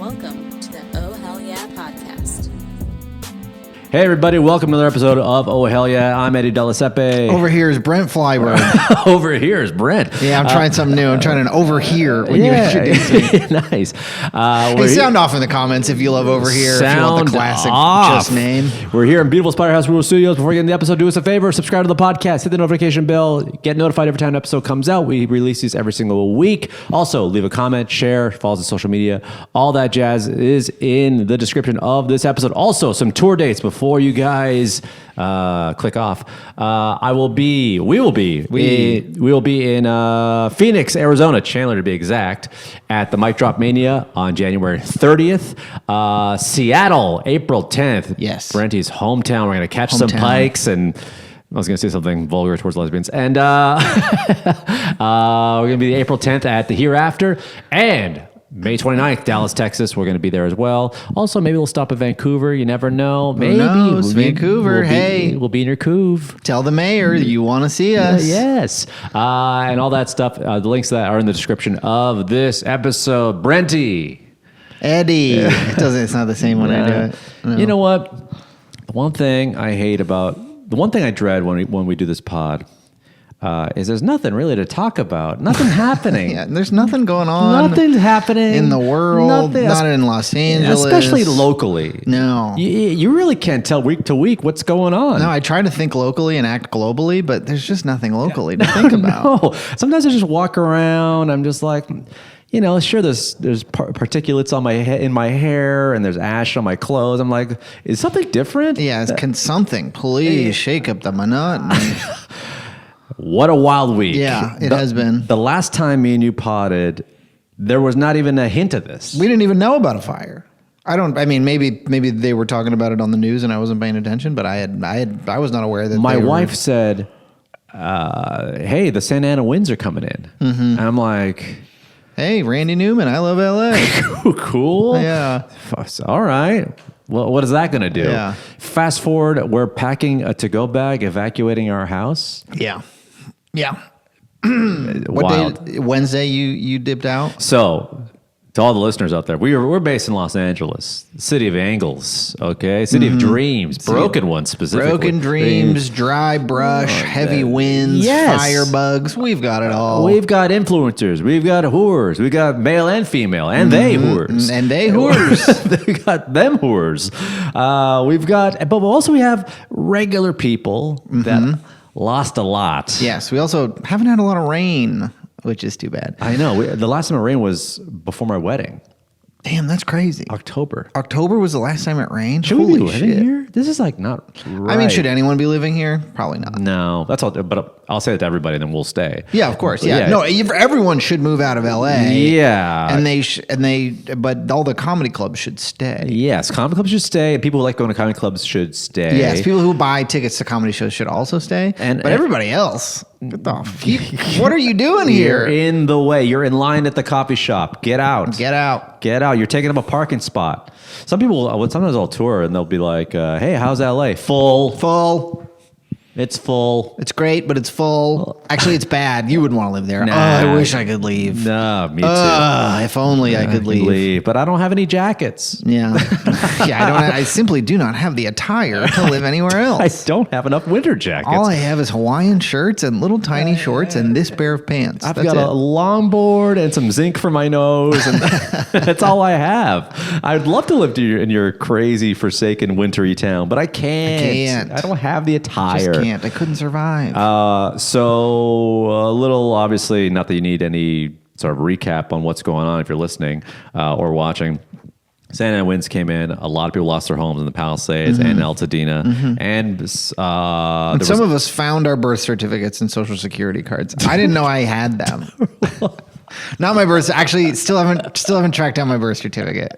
welcome to the Oh Hell Yeah podcast. Hey everybody, welcome to another episode of Oh Hell Yeah. I'm Eddie Della, Siepe. Over here is Brent Flyberg. Over here is Brent. Yeah, I'm trying something new. I'm trying an over here when you introduce me. Nice. Hey, sound off in the comments if you love over here. If you want the classic just name. We're here in beautiful Spiderhouse Rural Studios. Before we get into the episode, do us a favor, subscribe to the podcast, hit the notification bell, get notified every time an episode comes out. We release these every single week. Also, leave a comment, share, follow us on social media. All that jazz is in the description of this episode. Also, some tour dates before you guys click off. We will be in Phoenix, Arizona, Chandler to be exact, at the Mic Drop Mania on January 30th. Seattle, April 10th. Yes. Brenty's hometown. We're going to catch some pikes and I was going to say something vulgar towards lesbians. And we're going to be April 10th at the Hereafter. And May 29th, Dallas, Texas. We're going to be there as well. Also, maybe we'll stop at Vancouver. You never know. Maybe. Who knows? Vancouver, we'll be in your couve. Tell the mayor you want to see us. Yes. And all that stuff. The links to that are in the description of this episode. Brenty. Eddie. It's not the same when I do it. No. You know what? The one thing I dread when we do this pod is there's nothing really to talk about. Nothing happening. Yeah, there's nothing going on. Nothing's happening. In the world. Not in Los Angeles. Especially locally. No. You really can't tell week to week what's going on. No, I try to think locally and act globally, but there's just nothing locally to think about. No. Sometimes I just walk around. I'm just like, sure, there's particulates in my hair and there's ash on my clothes. I'm like, is something different? Yeah, can something please shake up the monotony? What a wild week. Yeah, it has been. The last time me and you potted, there was not even a hint of this. We didn't even know about a fire. Maybe they were talking about it on the news and I wasn't paying attention, but I was not aware that my wife said, hey, the Santa Ana winds are coming in. Mm-hmm. And I'm like, hey, Randy Newman, I love LA. Cool. Yeah. All right. Well, what is that going to do? Yeah. Fast forward, we're packing a to-go bag, evacuating our house. Yeah. Yeah. Wild. Day, Wednesday you dipped out? So, to all the listeners out there, we're based in Los Angeles, city of angles, okay? City of dreams, broken ones specifically. Broken dreams, dry brush, heavy winds, firebugs. We've got it all. We've got influencers. We've got whores. We've got male and female, and they whores. And they whores. We got them whores. But also we have regular people that lost a lot. Yes, we also haven't had a lot of rain, which is too bad. I know. The last time it rained was before my wedding. Damn, that's crazy. October was the last time it rained? Should we be living here? This is like not right. I mean, should anyone be living here? Probably not. No, that's all. But I'll say it to everybody, and then we'll stay. Yeah, of course. Yeah. No, everyone should move out of LA. Yeah. But all the comedy clubs should stay. Yes, comedy clubs should stay. And people who like going to comedy clubs should stay. Yes, people who buy tickets to comedy shows should also stay. But everybody else, what are you doing here? You're in the way. You're in line at the coffee shop. Get out. Get out. Get out. You're taking up a parking spot. Sometimes I'll tour and they'll be like, hey, how's LA? Full. It's full. It's great, but it's full. Actually, it's bad. You wouldn't want to live there. Nah, I wish I could leave. No, me too. If only I could leave. But I don't have any jackets. Yeah. I simply do not have the attire to live anywhere else. I don't have enough winter jackets. All I have is Hawaiian shirts and little tiny shorts and this pair of pants. I've got a longboard and some zinc for my nose, and that's all I have. I'd love to live in your crazy, forsaken, wintry town, but I can't. I don't have the attire. I couldn't survive. So a little, obviously, not that you need any sort of recap on what's going on if you're listening or watching. Santa Ana winds came in. A lot of people lost their homes in the Palisades and Altadena. And some of us found our birth certificates and social security cards. I didn't know I had them. Not my birth. Actually, still haven't tracked down my birth certificate.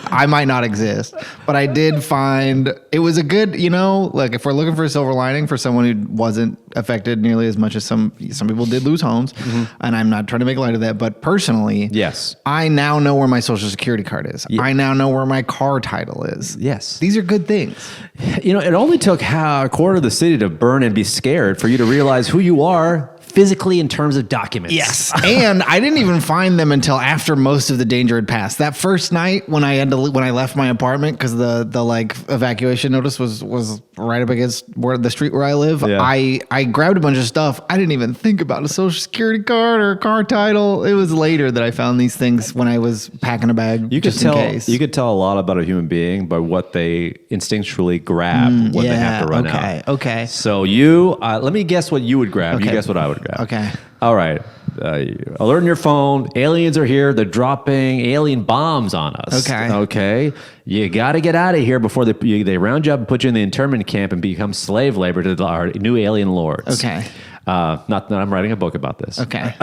I might not exist, but I did find it was a good. Like if we're looking for a silver lining for someone who wasn't affected nearly as much as some people did lose homes, and I'm not trying to make light of that, but personally, yes, I now know where my social security card is. Yeah. I now know where my car title is. Yes, these are good things. It only took a quarter of the city to burn and be scared for you to realize who you are physically in terms of documents. Yes. And I didn't even find them until after most of the danger had passed. That first night when I left my apartment because the like evacuation notice was right up against the street where I live. Yeah. I grabbed a bunch of stuff. I didn't even think about a social security card or a car title. It was later that I found these things when I was packing a bag. You could tell a lot about a human being by what they instinctually grab when they have to run out. Okay. So you, let me guess what you would grab. Okay. You guess what I would grab. Okay. All right. Alert on your phone. Aliens are here. They're dropping alien bombs on us. Okay. You got to get out of here before they round you up and put you in the internment camp and become slave labor to our new alien lords. Okay. Not that I'm writing a book about this. Okay.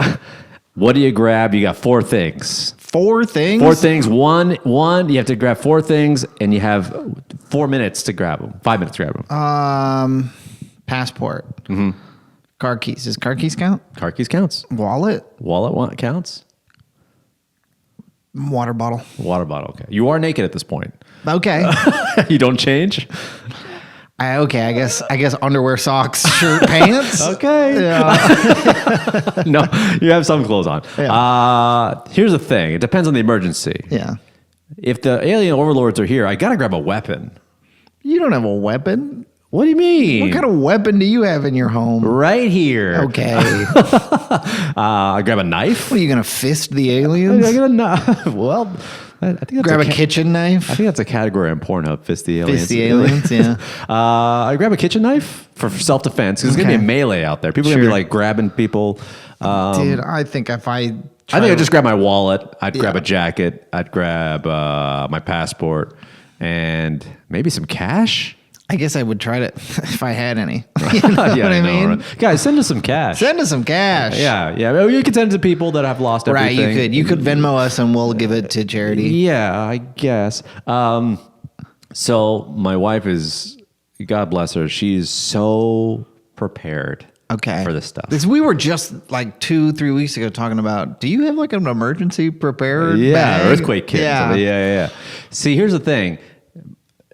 What do you grab? You got 4 things. 4 things? 4 things. One, you have to grab 4 things and you have 4 minutes to grab them. 5 minutes to grab them. Passport. Mm-hmm. Car keys. Does car keys count? Car keys counts. Wallet Counts. Water bottle. Water bottle. Okay. You are naked at this point. Okay. You don't change? I guess underwear, socks, shirt, pants. Okay. Yeah. No, you have some clothes on. Yeah. Here's the thing. It depends on the emergency. Yeah. If the alien overlords are here, I got to grab a weapon. You don't have a weapon. What do you mean? What kind of weapon do you have in your home? Right here. Okay. I grab a knife. What are you going to fist the aliens? I get a knife. Well, I think that's grab a kitchen knife. I think that's a category in Pornhub. Fist the aliens. Fist the aliens, yeah. I grab a kitchen knife for self-defense because there's going to be a melee out there. People are going to be like grabbing people. Dude, I think if I'd just grab my wallet. I'd grab a jacket. I'd grab my passport and maybe some cash. I guess I would try to if I had any. You know what I mean? Right? Guys, send us some cash. Send us some cash. Yeah. You can send it to people that have lost everything. Right, you could Venmo us and we'll give it to charity. Yeah, I guess. So my wife is, God bless her, she's so prepared. For this stuff. Because we were just like 2-3 weeks ago talking about, do you have like an emergency prepared bag? Earthquake kit. Yeah. See, here's the thing.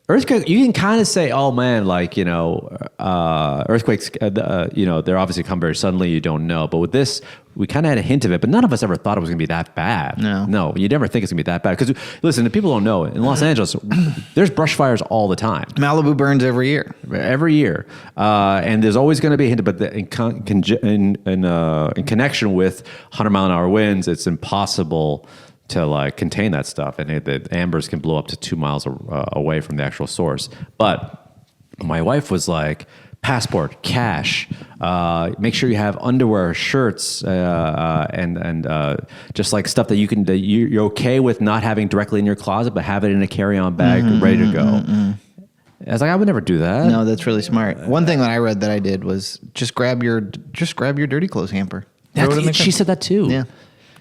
Earthquake, you can kind of say, oh man, like, earthquakes, they're obviously come very suddenly. You don't know. But with this, we kind of had a hint of it, but none of us ever thought it was going to be that bad. No, you never think it's going to be that bad. Because listen, if people don't know, in Los Angeles, there's brush fires all the time. Malibu burns every year. And there's always going to be a hint, but in connection with 100-mile-an-hour winds, it's impossible to like contain that stuff, and the ambers can blow up to 2 miles away from the actual source. But my wife was like, passport, cash, make sure you have underwear, shirts, and just like stuff that you're okay with not having directly in your closet, but have it in a carry-on bag ready to go. I was like, I would never do that. No, that's really smart. One thing that I read that I did was just grab your dirty clothes hamper. She said that too. Yeah,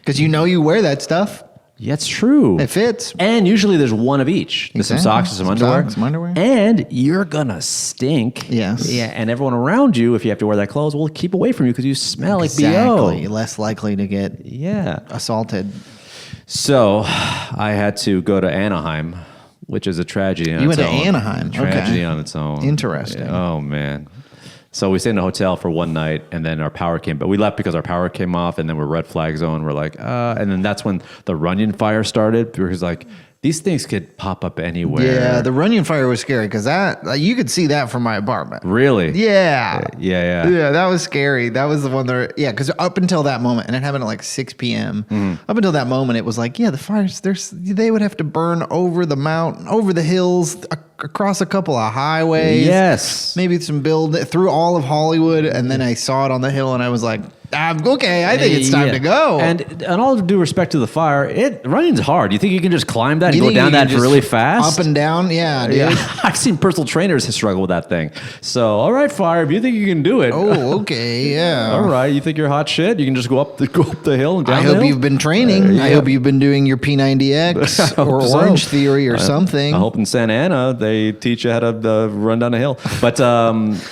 because you wear that stuff. Yeah, it's true. It fits. And usually there's one of each. There's some socks and some underwear. Some underwear. And you're going to stink. Yes. Yeah, and everyone around you, if you have to wear that clothes, will keep away from you because you smell like BO. Exactly. Less likely to get assaulted. So I had to go to Anaheim, which is a tragedy on its own. You went to Anaheim. Tragedy on its own. Interesting. Oh, man. So we stayed in a hotel for one night, and then our power came. But we left because our power came off, and then we're red flag zone. We're like, and then that's when the Runyon fire started. Because like these things could pop up anywhere. Yeah, the Runyon fire was scary because you could see that from my apartment. Really? Yeah. Yeah. Yeah, that was scary. That was the one that. Yeah, because up until that moment, and it happened at like 6 p.m. Up until that moment, it was like, the fires. They would have to burn over the mountain, over the hills, across a couple of highways. Yes. Maybe through all of Hollywood, and then I saw it on the hill, and I was like, okay, I think it's time to go. And all due respect to the fire, running's hard. You think you can just climb that and go down that really fast? Up and down? Yeah, dude. Yeah. I've seen personal trainers struggle with that thing. So, all right, fire, if you think you can do it. Oh, okay, yeah. All right, you think you're hot shit? You can just go up the hill and down the hill? I hope you've been training. I hope you've been doing your P90X or Orange Theory or something. I hope in Santa Ana they teach you how to run down a hill. But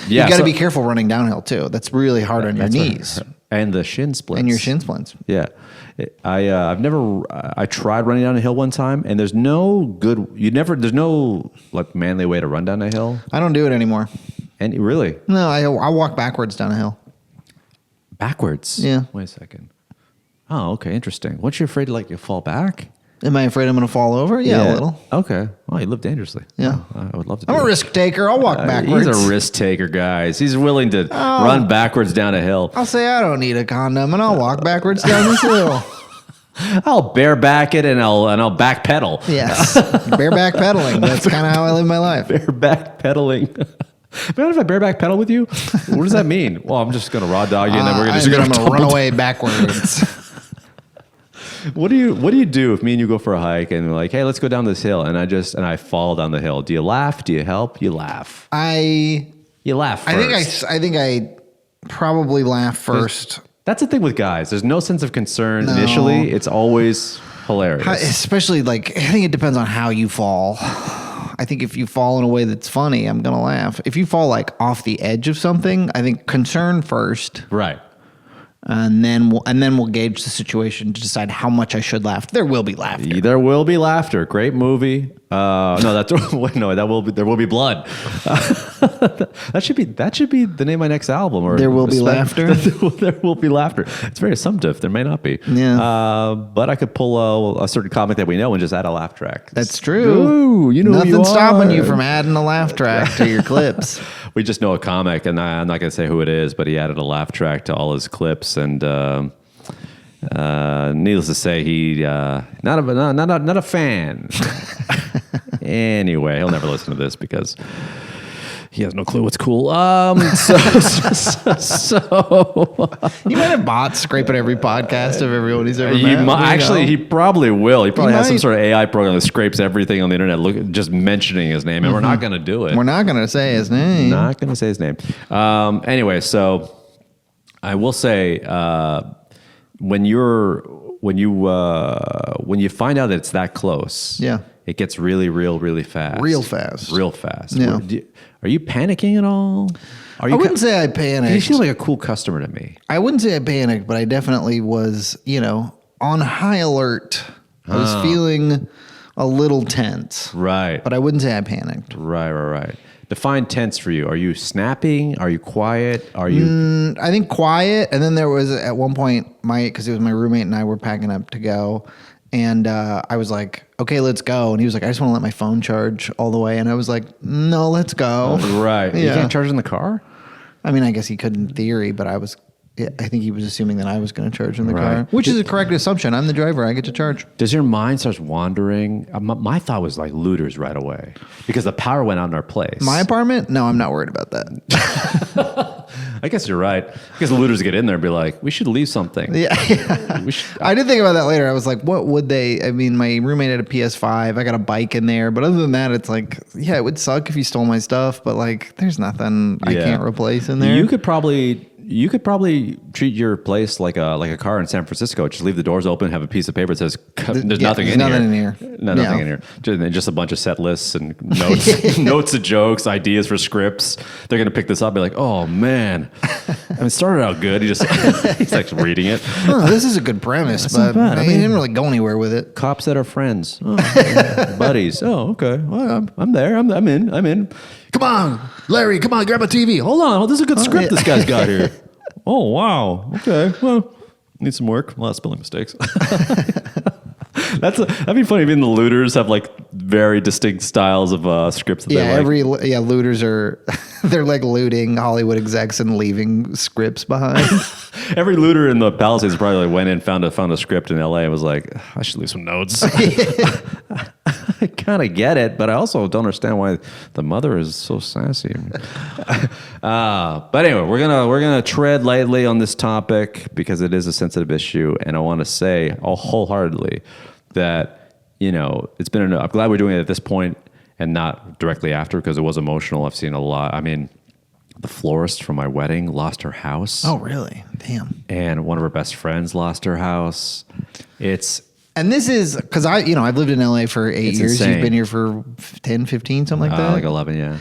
you got to be careful running downhill too. That's really hard on your knees. Right. And the shin splints. And your shin splints. Yeah. I tried running down a hill one time, and there's no like manly way to run down a hill. I don't do it anymore. And really? No, I walk backwards down a hill. Backwards? Yeah. Wait a second. Oh, okay. Interesting. What, you're afraid you'll fall back? Am I afraid I'm going to fall over? Yeah, a little. Okay. Well, you live dangerously. Yeah. Oh, I would love to do I'm a that. risk taker. I'll walk backwards. He's a risk taker, guys. He's willing to run backwards down a hill. I'll say I don't need a condom, and I'll walk backwards down this hill. I'll bareback it and I'll backpedal. Yes. Bareback pedaling. That's kind of how I live my life. Bareback pedaling. Imagine if I bareback pedal with you. What does that mean? Well, I'm just going to raw dog you, and then we're going to run away backwards. What do you do if me and you go for a hike and we're like, hey, let's go down this hill, and I fall down the hill? Do you laugh? Do you help? You laugh. You laugh first. I think I probably laugh first. That's the thing with guys. There's no sense of concern initially. It's always hilarious. Especially I think it depends on how you fall. I think if you fall in a way that's funny, I'm going to laugh. If you fall off the edge of something, I think concern first. Right. And then we'll gauge the situation to decide how much I should laugh. There will be laughter. There will be laughter. Great movie. There will be blood. That should be the name of my next album. Or There will be laughter. There will be laughter. It's very assumptive. There may not be. Yeah. But I could pull a certain comic that we know and just add a laugh track. That's true. Ooh, you know, nothing's stopping you from adding a laugh track to your clips. We just know a comic, and I'm not going to say who it is, but he added a laugh track to all his clips, and needless to say, he not a fan. Anyway, he'll never listen to this because he has no clue what's cool. So He might have bots scraping every podcast of everyone he's ever met. He probably will. He probably has some might. sort of AI program that scrapes everything on the internet, just mentioning his name, and we're not going to do it. We're not going to say his name. Not going to say his name. Anyway, so I will say, when you find out that it's that close, Yeah. it gets really real, really fast. Real fast. Real fast. Yeah. Are you panicking at all? I wouldn't say I panicked. You feel like a cool customer to me. I wouldn't say I panicked, but I definitely was, on high alert. I was feeling a little tense. Right. But I wouldn't say I panicked. Right. Define tense for you. Are you snapping? Are you quiet? Are you? I think quiet. And then there was at one point, because it was my roommate and I were packing up to go. And I was like, okay, let's go. And he was like, I just want to let my phone charge all the way. And I was like, no, let's go. Right. You can't charge in the car? I mean, I guess he could in theory, but I think he was assuming that I was going to charge in the car, which is a correct assumption. I'm the driver. I get to charge. Does your mind start wandering? My thought was like looters right away because the power went out in our place. My apartment? No, I'm not worried about that. I guess you're right. I guess the looters get in there and be like, we should leave something. Yeah. I did think about that later. I was like, what would they? I mean, my roommate had a PS5. I got a bike in there. But other than that, it's like, yeah, it would suck if you stole my stuff. But there's nothing I can't replace in there. You could probably treat your place like a car in San Francisco. Just leave the doors open, have a piece of paper that says there's nothing in here. Nothing in here. Just a bunch of set lists and notes, notes of jokes, ideas for scripts. They're gonna pick this up, and be like, "Oh man, it started out good." He's like reading it. Oh, this is a good premise, but he didn't really go anywhere with it. Cops that are friends, buddies. Oh, okay. Well, I'm there. I'm in. Come on, Larry. Come on, grab a TV. Hold on. This is a good script this guy's got here. Oh, wow. Okay. Well, need some work. A lot of spelling mistakes. That'd be funny. Even the looters have very distinct styles of scripts that they like. Looters they're like looting Hollywood execs and leaving scripts behind. Every looter in the Palisades probably went in, found a script in LA and was like, I should leave some notes. I kind of get it, but I also don't understand why the mother is so sassy. But anyway, we're gonna tread lightly on this topic because it is a sensitive issue, and I want to say wholeheartedly that it's been I'm glad we're doing it at this point and not directly after because it was emotional. I've seen a lot. I mean, the florist from my wedding lost her house. Oh, really? Damn. And one of her best friends lost her house. And this is because I've lived in LA for 8 years. Insane. You've been here for 10, 15, something like that. Like 11, yeah.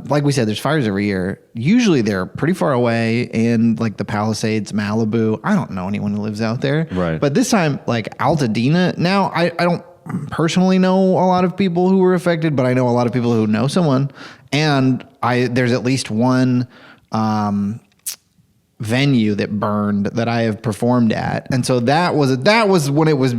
Like we said, there's fires every year. Usually they're pretty far away in the Palisades, Malibu. I don't know anyone who lives out there. Right. But this time, Altadena. Now, I don't personally know a lot of people who were affected, but I know a lot of people who know someone. And there's at least one venue that burned that I have performed at. And so that was when it was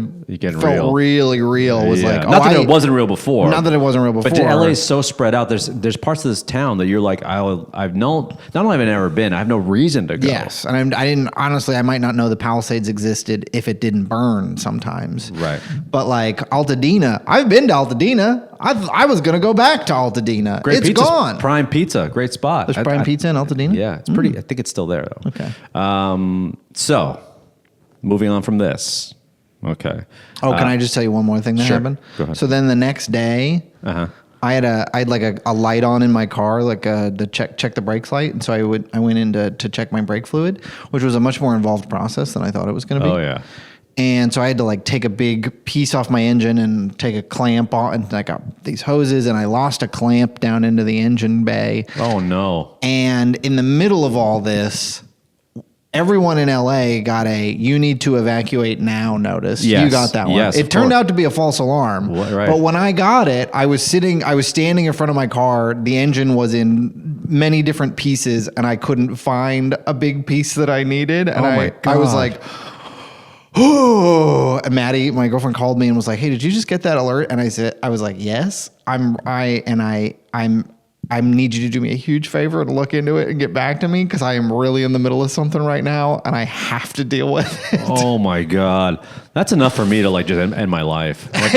felt really real. It was like, not that it wasn't real before. Not that it wasn't real before. But LA is so spread out. There's parts of this town that you're like, I've not only have I never been, I have no reason to go. Yes. And I didn't, honestly, I might not know the Palisades existed if it didn't burn sometimes. Right. But like Altadena, I've been to Altadena. I was going to go back to Altadena. Great It's pizza, gone. Prime Pizza, great spot. There's Prime Pizza in Altadena? Yeah, it's pretty. I think it's still there though. Okay. So, moving on from this. Okay. Oh, can I just tell you one more thing that sure. happened? Go ahead. So then the next day, I had like a light on in my car, like the check the brakes light, and so I went in to check my brake fluid, which was a much more involved process than I thought it was going to be. Oh yeah. And so I had to like take a big piece off my engine and take a clamp on, and I got these hoses, and I lost a clamp down into the engine bay. Oh no. And in the middle of all this, everyone in LA got a "you need to evacuate now" notice. Yes. You got that one. Yes, it turned out to be a false alarm. Right. But when I got it, I was standing in front of my car. The engine was in many different pieces, and I couldn't find a big piece that I needed. And I was like, oh, and Maddie, my girlfriend, called me and was like, "Hey, did you just get that alert?" And I was like, "Yes." I need you to do me a huge favor and look into it and get back to me because I am really in the middle of something right now and I have to deal with it. Oh my God. That's enough for me to like just end my life. Like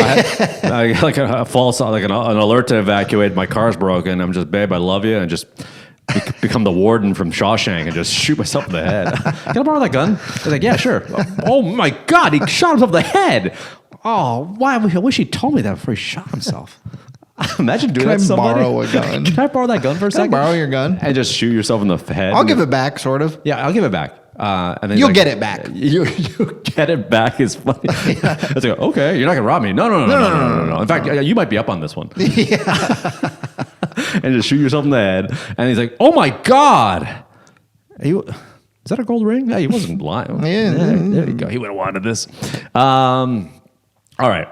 I like a false, like an alert to evacuate. My car's broken. I'm just, babe, I love you. And just become the warden from Shawshank and just shoot myself in the head. Can I borrow that gun? I was like, yeah, sure. Oh my God. He shot himself in the head. Oh, why? I wish he told me that before he shot himself. Imagine doing that to somebody. Can I borrow a gun? Can I borrow that gun for a second? Can I borrow your gun? And just shoot yourself in the head? I'll give it back, sort of. Yeah, I'll give it back. And then You'll get it back. You get it back is funny. It's like, okay, you're not going to rob me. No. In fact, you might be up on this one. Yeah. And just shoot yourself in the head. And he's like, oh my God. Is that a gold ring? Hey, he wasn't lying. Yeah. There you go. He would have wanted this. All right.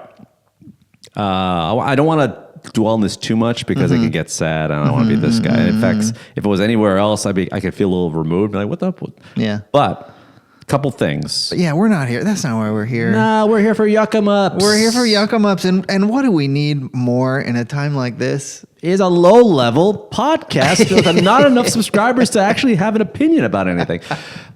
I don't want to dwell on this too much because it could get sad. I don't want to be this guy. In fact, if it was anywhere else, I could feel a little removed. Like, what the? Yeah. But a couple things. But yeah, we're not here. That's not why we're here. No, we're here for yuck 'em ups. We're here for yuck 'em ups. And what do we need more in a time like this? Is a low-level podcast with not enough subscribers to actually have an opinion about anything.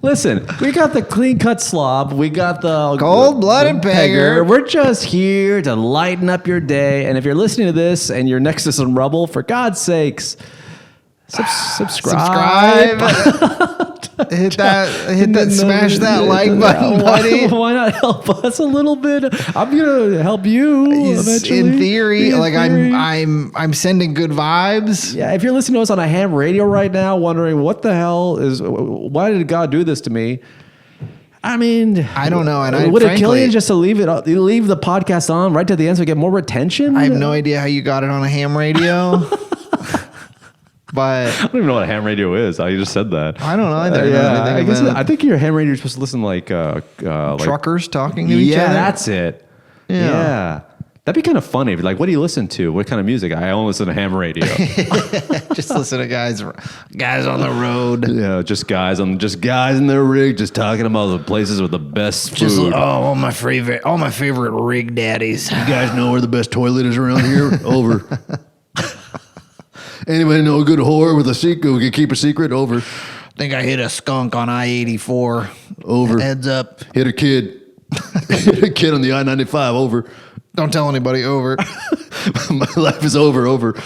Listen, we got the clean-cut slob. We got the cold-blooded pegger. We're just here to lighten up your day. And if you're listening to this and you're next to some rubble, for God's sakes, subscribe. Hit that, smash that like button, buddy. Why not help us a little bit? I'm gonna help you eventually. In theory, I'm sending good vibes. Yeah, if you're listening to us on a ham radio right now, wondering why did God do this to me? I mean, I don't know. And would it kill you just to leave the podcast on right to the end so we get more retention? I have no idea how you got it on a ham radio. But I don't even know what a ham radio is. I just said that. I don't know either. I think your ham radio is supposed to listen like truckers talking to each other. Yeah, that's it. Yeah. That'd be kind of funny. Like, what do you listen to? What kind of music? I only listen to ham radio. Just listen to guys on the road. Yeah, just guys in their rig, just talking about the places with the best food. All my favorite rig daddies. You guys know where the best toilet is around here? Over. Anybody know a good whore with a secret? We can keep a secret? Over. Think I hit a skunk on I-84. Over. Heads up. Hit a kid. Hit a kid on the I-95. Over. Don't tell anybody. Over. My life is over. Over.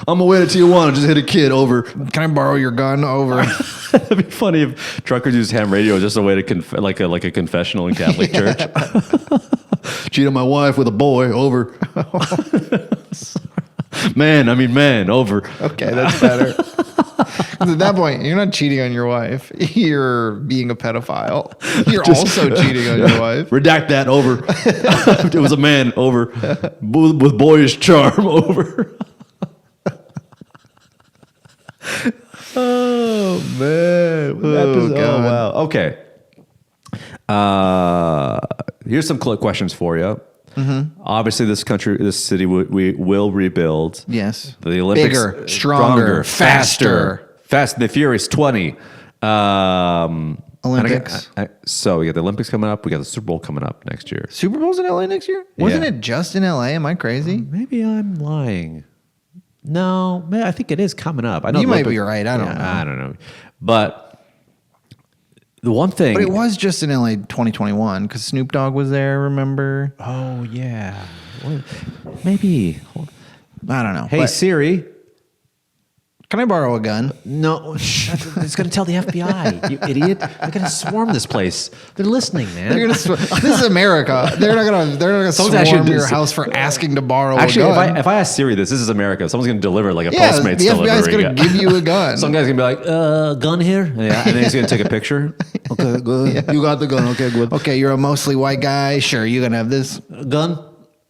On my way to Tijuana. Just hit a kid. Over. Can I borrow your gun? Over. It'd be funny if truckers use ham radio as just a way to like a confessional in Catholic church. Cheat on my wife with a boy. Over. Man, over. Okay, that's better. At that point, you're not cheating on your wife. You're being a pedophile. You're also cheating on your wife. Redact that. Over. It was a man. Over. With boyish charm. Over. Oh, man. Oh, wow. Okay. Here's some questions for you. Mm-hmm. Obviously, this city, we will rebuild. Yes. The Olympics. Bigger, stronger, faster. Fast and the Furious 20. Olympics. So we got the Olympics coming up. We got the Super Bowl coming up next year. Super Bowl's in LA next year? Wasn't it just in LA? Am I crazy? Maybe I'm lying. No, I think it is coming up. I know you might be right. I don't know. I don't know. But the one thing. But it was just in LA 2021 because Snoop Dogg was there, remember? Oh, yeah. Maybe. I don't know. Hey, Siri. Can I borrow a gun? No, it's going to tell the FBI. You idiot! They're going to swarm this place. They're listening, man. This is America. They're not going to swarm your house for asking to borrow a gun. Actually, if I ask Siri this is America. Someone's going to deliver it like a Postmates the delivery. FBI is going to give you a gun. Some guy's going to be like, gun here? Yeah, and then he's going to take a picture. Okay, good. Yeah. You got the gun. Okay, good. Okay, you're a mostly white guy. Sure, you're going to have this gun.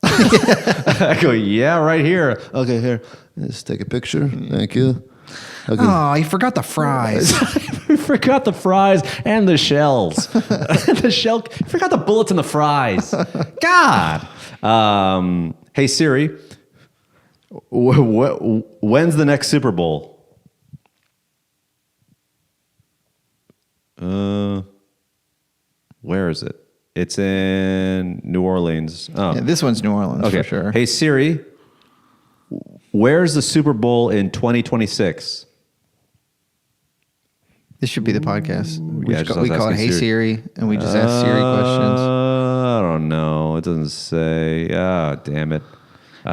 I go, yeah, right here. Okay, here. Let's take a picture. Thank you. Okay. Oh, you forgot the fries. I forgot the fries and the shells. Forgot the bullets and the fries. God. Hey, Siri. When's the next Super Bowl? Where is it? It's in New Orleans. Oh, yeah, this one's New Orleans for sure. Hey, Siri. Where's the Super Bowl in 2026? This should be the podcast. We call it Hey Siri, and we just ask Siri questions. I don't know. It doesn't say. Ah, damn it.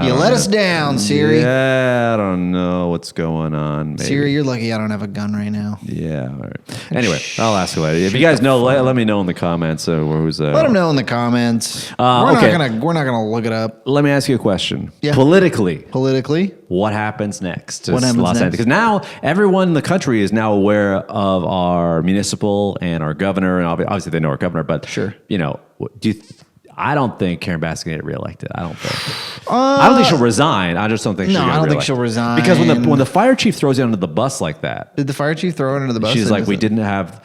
You let us down, Siri. Yeah, I don't know what's going on. Maybe. Siri, you're lucky I don't have a gun right now. Yeah. All right. Anyway, I'll ask you later. If you guys know, let me know in the comments. Who's let them know in the comments. We're not gonna look it up. Let me ask you a question. Yeah. Politically, what happens next? What happens next? Because now everyone in the country is now aware of our municipal and our governor, and obviously they know our governor. But sure, I don't think Karen Bass can get reelected. I don't think. I don't think she'll resign. I just don't think she'll get reelected. I don't think she'll resign. Because when the fire chief throws you under the bus like that. Did the fire chief throw her under the bus? She's like, we didn't have,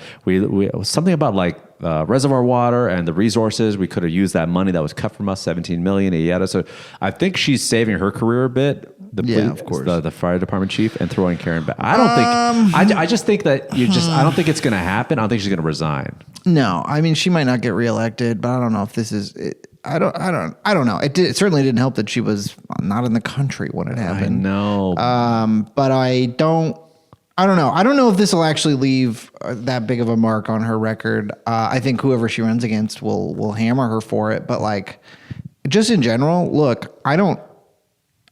something about like reservoir water and the resources. We could have used that money that was cut from us, $17 million, yada. So I think she's saving her career a bit. Of course. The fire department chief and throwing Karen back. I don't think, I just think that I don't think it's going to happen. I don't think she's going to resign. No, I mean, she might not get reelected, but I don't know if this is, I don't know. It certainly didn't help that she was not in the country when it happened. I know. But I don't know. I don't know if this will actually leave that big of a mark on her record. I think whoever she runs against will hammer her for it. But like, just in general, look, I don't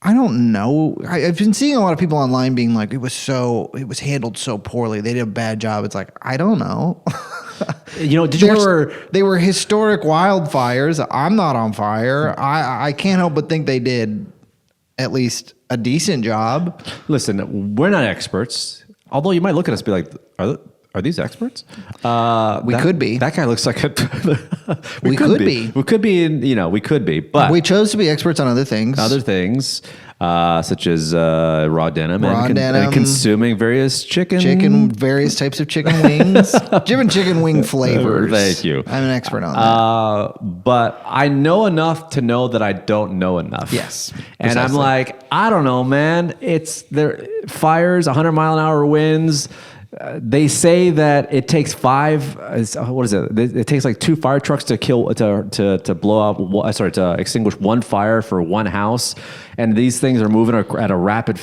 know. I've been seeing a lot of people online being like, it was handled so poorly. They did a bad job. It's like, I don't know. They were historic wildfires. I'm not on fire. I can't help but think they did at least a decent job. Listen, we're not experts. Although you might look at us and be like, are these experts? We could be. That guy looks like a. we could be. We could be. We could be. But we chose to be experts on other things. Such as raw denim and consuming various various types of chicken wings, different chicken wing flavors. Thank you. I'm an expert on that. But I know enough to know that I don't know enough. Yes, and precisely. I'm like, I don't know, man. It's there fires, 100-mile-an-hour winds. They say that it takes it takes like 2 fire trucks to extinguish one fire for one house, and these things are moving at a rapid.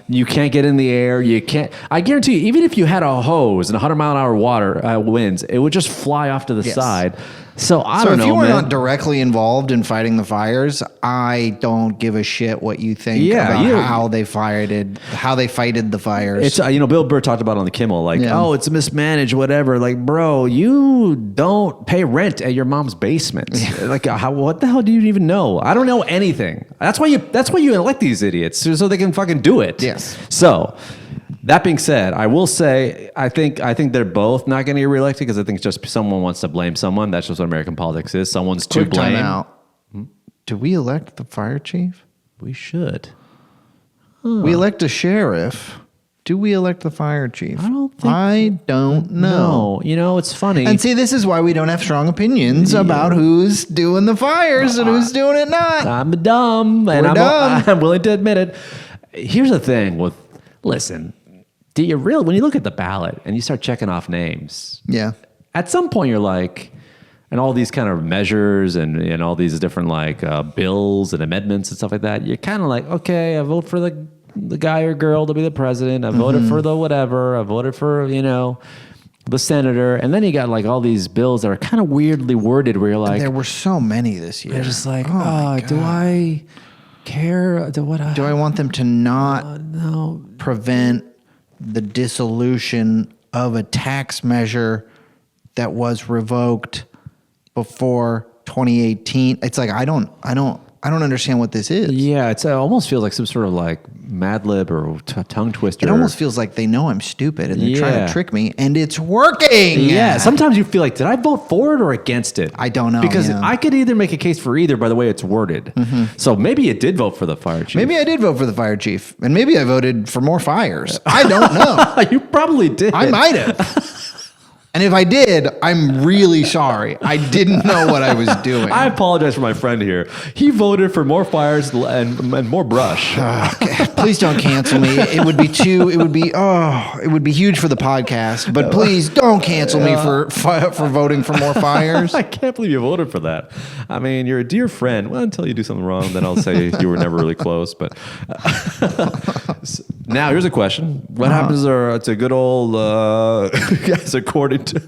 You can't get in the air. You can't. I guarantee you, even if you had a hose and 100-mile-an-hour winds, it would just fly off to the side. So I don't know, man. So if you were not directly involved in fighting the fires, I don't give a shit what you think about how they fighted the fires. It's Bill Burr talked about it on the Kimmel, it's mismanaged, whatever. Like, bro, you don't pay rent at your mom's basement. Like, what the hell do you even know? I don't know anything. That's why you elect these idiots so they can fucking do it. Yes. So. That being said, I will say I think they're both not going to get reelected because I think just someone wants to blame someone. That's just what American politics is. Someone's to blame. Time out. Do we elect the fire chief? We should. We elect a sheriff. Do we elect the fire chief? I don't know. No, it's funny. And see, this is why we don't have strong opinions about who's doing the fires and who's doing it not. I'm dumb, and I'm willing to admit it. Here's the thing listen. do you really, when you look at the ballot and you start checking off names, Yeah. at some point you're like, and all these kind of measures and all these different like bills and amendments and stuff like that, you're kind of like, okay, I vote for the guy or girl to be the president. I voted for the whatever. I voted for, the senator. And then you got like all these bills that are kind of weirdly worded where you're like, There were so many this year. you're just like, do I care? Do I want them to not no. prevent the dissolution of a tax measure that was revoked before 2018? It's like I don't understand what this is. Yeah, it almost feels like some sort of like Mad Lib or tongue twister. It almost feels like they know I'm stupid and they're trying Yeah. to trick me, and it's working. Yeah, sometimes you feel like, did I vote for it or against it? I don't know. Because yeah. I could either make a case for either by the way it's worded. So maybe it did vote for the fire chief. Maybe I did vote for the fire chief, and maybe I voted for more fires. I don't know. You probably did. I might have. And if I did, I'm really sorry. I didn't know what I was doing. I apologize for my friend here. He voted for more fires and more brush. Okay. Please don't cancel me. It would be huge for the podcast, but please don't cancel me for voting for more fires. I can't believe you voted for that. I mean, you're a dear friend. Well, until you do something wrong, then I'll say you were never really close. But now here's a question: what happens to good old guys? According to,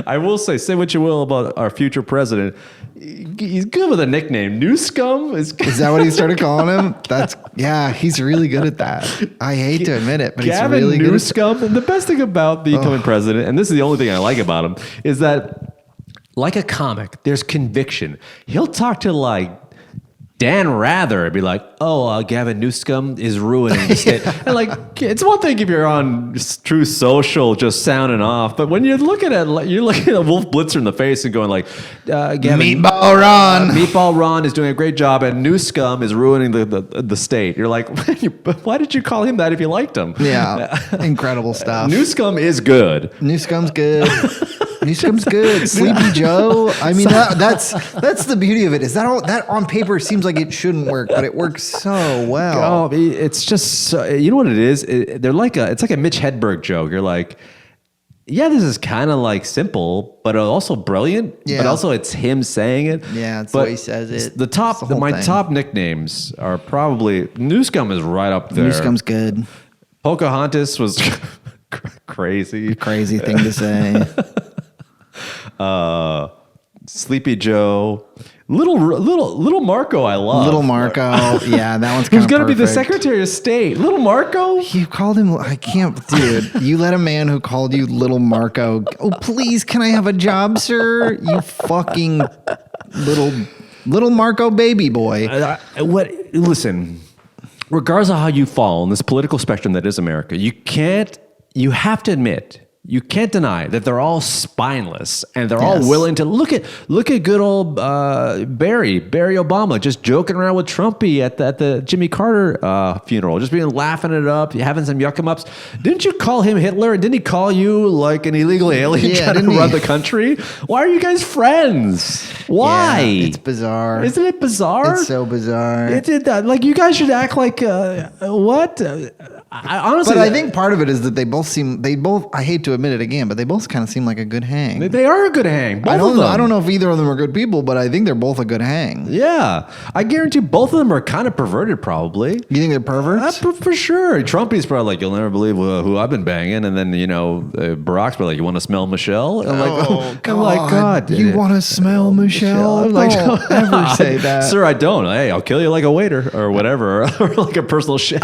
I will say what you will about our future president. He's good with a nickname. Newscum is that what he started calling him? He's really good at that. I hate to admit it, but Gavin he's really good at Newscum. And the best thing about becoming president, and this is the only thing I like about him, is that like a comic, there's conviction. He'll talk to like Dan Rather and be like, Gavin Newscum is ruining the state. And like, it's one thing if you're on True Social just sounding off, but when you're looking at Wolf Blitzer in the face and going like, Gavin, Meatball Ron is doing a great job and Newscum is ruining the state. You're like, why did you call him that if you liked him? Yeah, incredible stuff. Newscum is good. Newscum's good. Newscum's good. Sleepy Joe. I mean, that's the beauty of it. Is that on paper seems like it shouldn't work, but it works so well. Oh, it's just you know what it is. It's like a Mitch Hedberg joke. You're like, yeah, this is kind of like simple, but also brilliant. Yeah. But also it's him saying it. Yeah, it's but the way he says it. My top nicknames are probably Newscum is right up there. Newscum's good. Pocahontas was crazy. Crazy thing to say. Sleepy Joe, little Marco. I love Little Marco. Yeah, that one's kind who's of going to be the perfect. Secretary of State. Little Marco. You called him. I can't, dude. You let a man who called you Little Marco. Oh, please, can I have a job, sir? You fucking little Marco baby boy. Listen, regardless of how you fall on this political spectrum that is America, you have to admit. You can't deny that they're all spineless and they're all willing to look at good old Barry Obama just joking around with Trumpy at the Jimmy Carter funeral, just being laughing it up, having some yuck 'em ups. Didn't you call him Hitler? And didn't he call you like an illegal alien trying to run the country? Why are you guys friends? Why? Yeah, it's bizarre. Isn't it bizarre? It's so bizarre. Like you guys should act like what? Honestly, but I think part of it is that they both, I hate to admit it again, but they both kind of seem like a good hang. They are a good hang. I don't know if either of them are good people, but I think they're both a good hang. Yeah. I guarantee both of them are kind of perverted, probably. You think they're perverts? For sure. Trumpy's probably like, you'll never believe who I've been banging. And then, Barack's probably like, you want to smell Michelle? I'm like, God. You want to smell Michelle? I'm like, don't ever say that. Sir, I don't. Hey, I'll kill you like a waiter or whatever, or like a personal chef.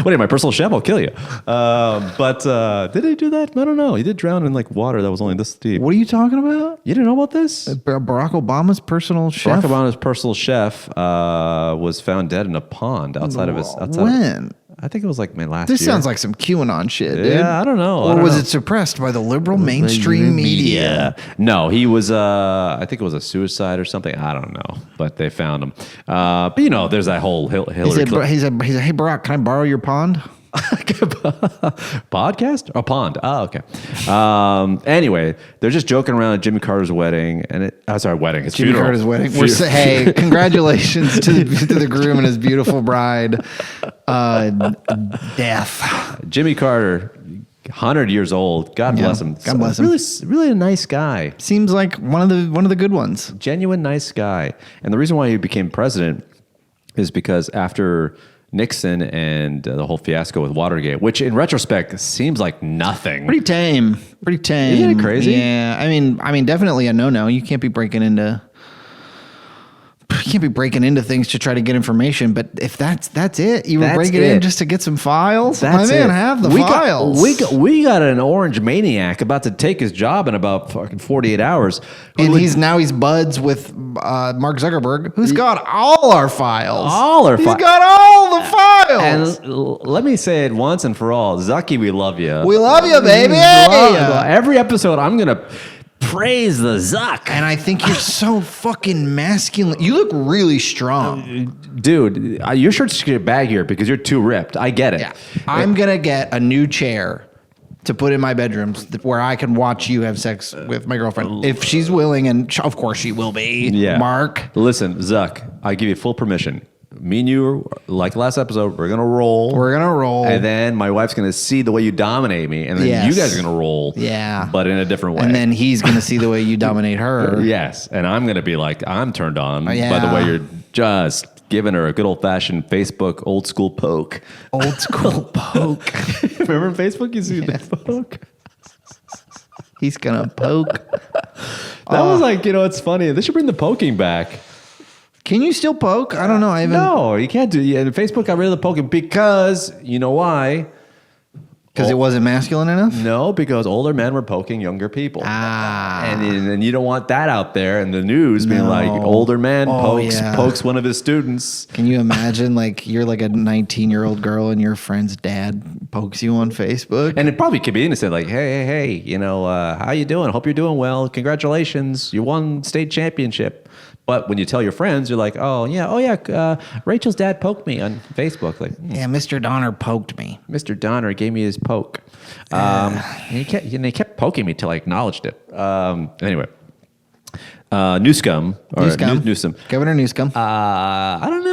What are you, my personal chef? I'll kill you. But did he do that? I don't know. He did drown in like water that was only this deep. What are you talking about? You didn't know about this? Barack Obama's personal chef? Barack Obama's personal chef was found dead in a pond outside of his... When? I think it was like last This year. sounds like some QAnon shit, dude. Yeah, I don't know. Or was it suppressed by the liberal mainstream media? No, he was, I think it was a suicide or something. I don't know. But they found him. But, there's that whole Hillary Clinton. He said, hey, Barack, can I borrow your pond? Podcast or pond? Oh, okay. Anyway, they're just joking around at Jimmy Carter's wedding, and wedding. It's Jimmy funeral. Carter's wedding. Hey, congratulations to the groom and his beautiful bride. Death. Jimmy Carter, 100 years old. God bless him. God bless him. Really a nice guy. Seems like one of the good ones. Genuine nice guy. And the reason why he became president is because after Nixon and the whole fiasco with Watergate, which in retrospect seems like nothing. Pretty tame. Isn't it crazy? Yeah. I mean, definitely a no-no. You can't be breaking into things to try to get information. But if that's it, you were breaking in just to get some files. My man, have the files. We got an orange maniac about to take his job in about fucking 48 hours. And he's buds with Mark Zuckerberg, who's got all our files. He's got all the files. And let me say it once and for all, Zucky, we love you. We love you, baby. Every episode, I'm gonna praise the Zuck. And I think you're so fucking masculine. You look really strong. Dude, your shirt's just get baggier because you're too ripped. I get it. Yeah. I'm going to get a new chair to put in my bedrooms where I can watch you have sex with my girlfriend. If she's willing, and of course she will be, Mark. Listen, Zuck, I give you full permission. Me and you, like last episode, we're gonna roll. And then my wife's gonna see the way you dominate me, and then you guys are gonna roll. Yeah. But in a different way. And then he's gonna see the way you dominate her. Yes. And I'm gonna be like, I'm turned on by the way you're just giving her a good old fashioned Facebook old school poke. Old school poke. Remember Facebook? You see the poke? He's gonna poke. That was like, it's funny. They should bring the poking back. Can you still poke? I don't know. No, you can't do it. Facebook got rid of the poking because, you know why? Because it wasn't masculine enough? No, because older men were poking younger people. And you don't want that out there in the news being like, older man pokes one of his students. Can you imagine, like, you're like a 19-year-old girl and your friend's dad pokes you on Facebook? And it probably could be innocent, like, hey, how you doing? Hope you're doing well. Congratulations. You won state championship. But when you tell your friends, you're like, Rachel's dad poked me on Facebook. Like, yeah, Mr. Donner poked me. Mr. Donner gave me his poke. And he kept poking me till I acknowledged it. Anyway, Newscum. Newscum. Governor Newscum. I don't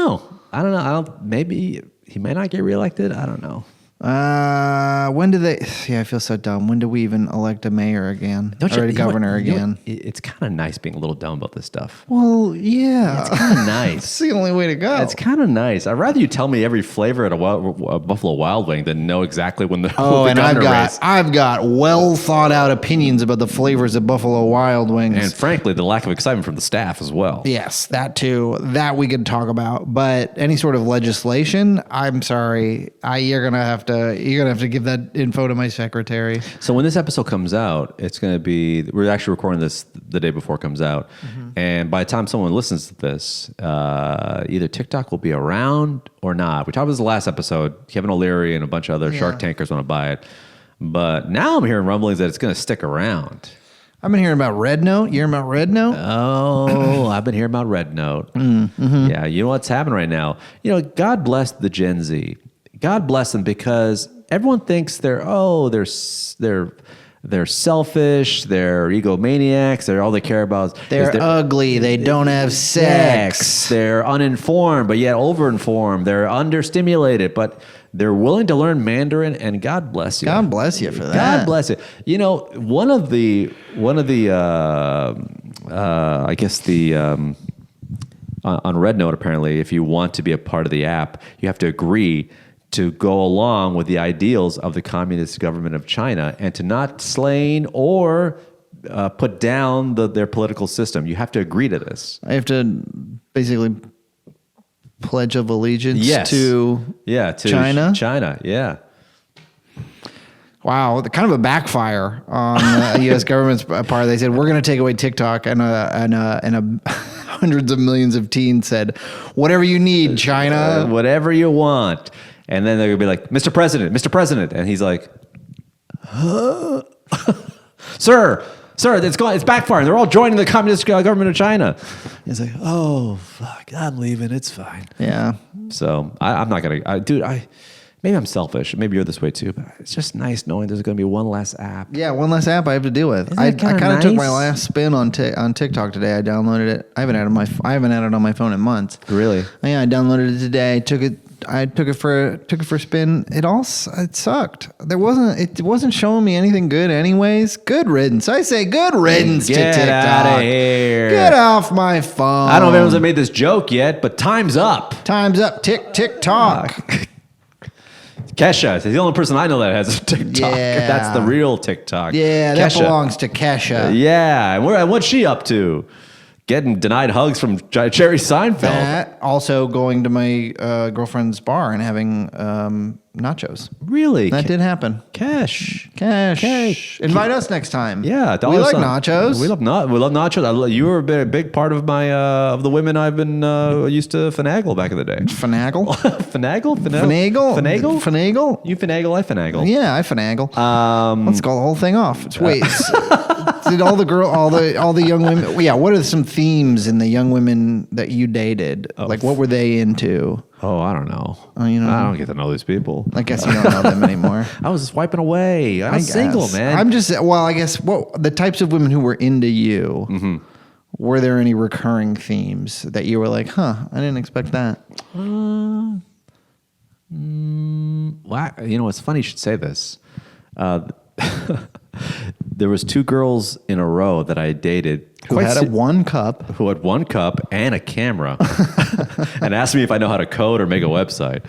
know. Maybe he may not get reelected. I don't know. When do they? Yeah, I feel so dumb. When do we even elect a mayor again? Or a governor again? It's kind of nice being a little dumb about this stuff. Well, yeah. It's kind of nice. It's the only way to go. It's kind of nice. I'd rather you tell me every flavor at a Buffalo Wild Wing than know exactly when the I've got well thought out opinions about the flavors of Buffalo Wild Wings, and frankly, the lack of excitement from the staff as well. Yes, that too. That we could talk about. But any sort of legislation, I'm sorry, you're gonna have to give that info to my secretary. So when this episode comes out, it's going to be, we're actually recording this the day before it comes out. Mm-hmm. And by the time someone listens to this, either TikTok will be around or not. We talked about this the last episode. Kevin O'Leary and a bunch of other Shark Tankers want to buy it. But now I'm hearing rumblings that it's going to stick around. I've been hearing about Red Note. You hearing about Red Note? Oh, I've been hearing about Red Note. Mm-hmm. Yeah, you know what's happening right now? God bless the Gen Z. God bless them, because everyone thinks they're selfish, they're egomaniacs, they're all they care about. They're ugly, they don't have sex. They're uninformed, but yet overinformed. They're understimulated, but they're willing to learn Mandarin, and God bless you. God bless you for that. God bless you. One of the I guess the on Red Note, apparently, if you want to be a part of the app, you have to agree to go along with the ideals of the Communist government of China and to not slain or put down their political system. You have to agree to this. I have to basically pledge of allegiance to China? China, yeah. Wow, kind of a backfire on the U.S. government's part. They said, we're going to take away TikTok, and hundreds of millions of teens said, whatever you need, China. Whatever you want. And then they're going to be like, Mr. President. And he's like, huh? Sir, it's backfiring. They're all joining the Communist government of China. He's like, oh, fuck, I'm leaving. It's fine. Yeah. So I'm not going to, dude, maybe I'm selfish. Maybe you're this way too. But it's just nice knowing there's going to be one less app. Yeah, one less app I have to deal with. Isn't I that kinda kind of took my nice? last spin on TikTok today. I downloaded it. I haven't had it on my phone in months. Really? Yeah, I downloaded it today. I took it for a spin. It sucked. It wasn't showing me anything good anyways. Good riddance. I say good riddance to TikTok. Get out of here. Get off my phone. I don't know if anyone's made this joke yet, but time's up. Time's up. TikTok. Kesha is the only person I know that has a TikTok. Yeah. That's the real TikTok. Yeah, that Kesha. belongs to Kesha. Yeah, and what's she up to? Getting denied hugs from Jerry Seinfeld. That, also going to my girlfriend's bar and having nachos. Really? That did happen. Cash. Invite us next time. Yeah, we like $1. nachos. We love nachos. You were a big part of my of the women I've been used to finagle back in the day. Finagle? Finagle? Finagle? You finagle, I finagle. Yeah, I finagle. Let's call the whole thing off. Wait, did all the young women? Yeah, what are some themes in the young women that you dated? Like, what were they into? Oh, I don't know. I don't get to know these people. I guess you don't know them anymore. I was swiping away. I'm single, man. I guess the types of women who were into you, were there any recurring themes that you were like, I didn't expect that? Well, it's funny you should say this. There was 2 girls in a row that I dated Who had one cup and a camera and asked me if I know how to code or make a website.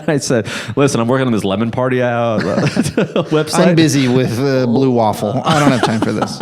I said, listen, I'm working on this lemon party website. I'm busy with Blue Waffle. I don't have time for this.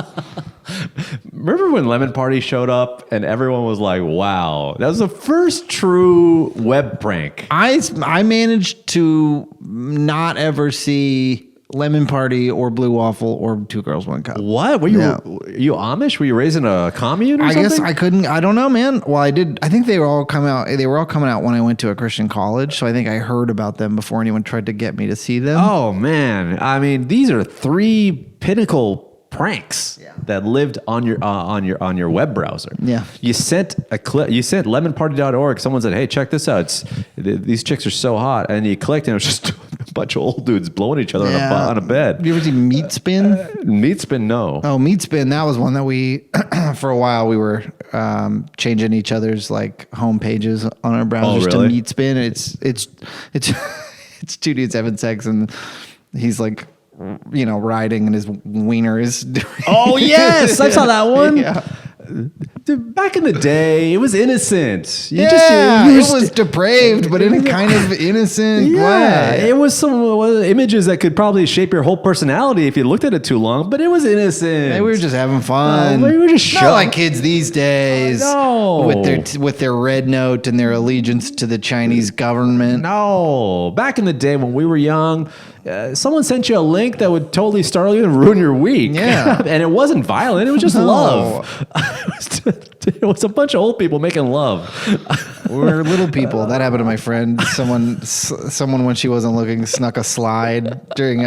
Remember when Lemon Party showed up and everyone was like, wow, that was the first true web prank. I managed to not ever see Lemon Party or Blue Waffle or 2 Girls, 1 Cup. What? Were you Amish? Were you raised in a commune or something? I guess I couldn't. I don't know, man. Well, I did. I think they were all coming out. They were all coming out when I went to a Christian college. So I think I heard about them before anyone tried to get me to see them. Oh, man. I mean, these are 3 pinnacle pranks that lived on your web browser. Yeah. You sent a clip. You sent lemonparty.org. Someone said, "Hey, check this out. These chicks are so hot." And you clicked, and it was just a bunch of old dudes blowing each other on a bed. You ever see Meat Spin? Meat Spin, no. Oh, Meat Spin. That was one that we, for a while, we were changing each other's like home pages on our browsers to Meat Spin. It's it's 2 dudes having sex, and he's like, riding, and his wiener is doing. Oh yes, I saw that one. Yeah. Dude, back in the day, it was innocent. It was depraved, but in a kind of innocent way. It was some images that could probably shape your whole personality if you looked at it too long, but it was innocent. Hey, we were just having fun. We were just not like kids these days. No. With their red note and their allegiance to the Chinese government. No. Back in the day when we were young, someone sent you a link that would totally startle you and ruin your week. Yeah. And it wasn't violent. It was just love. It was a bunch of old people making love. We were little people. That happened to my friend. Someone when she wasn't looking snuck a slide during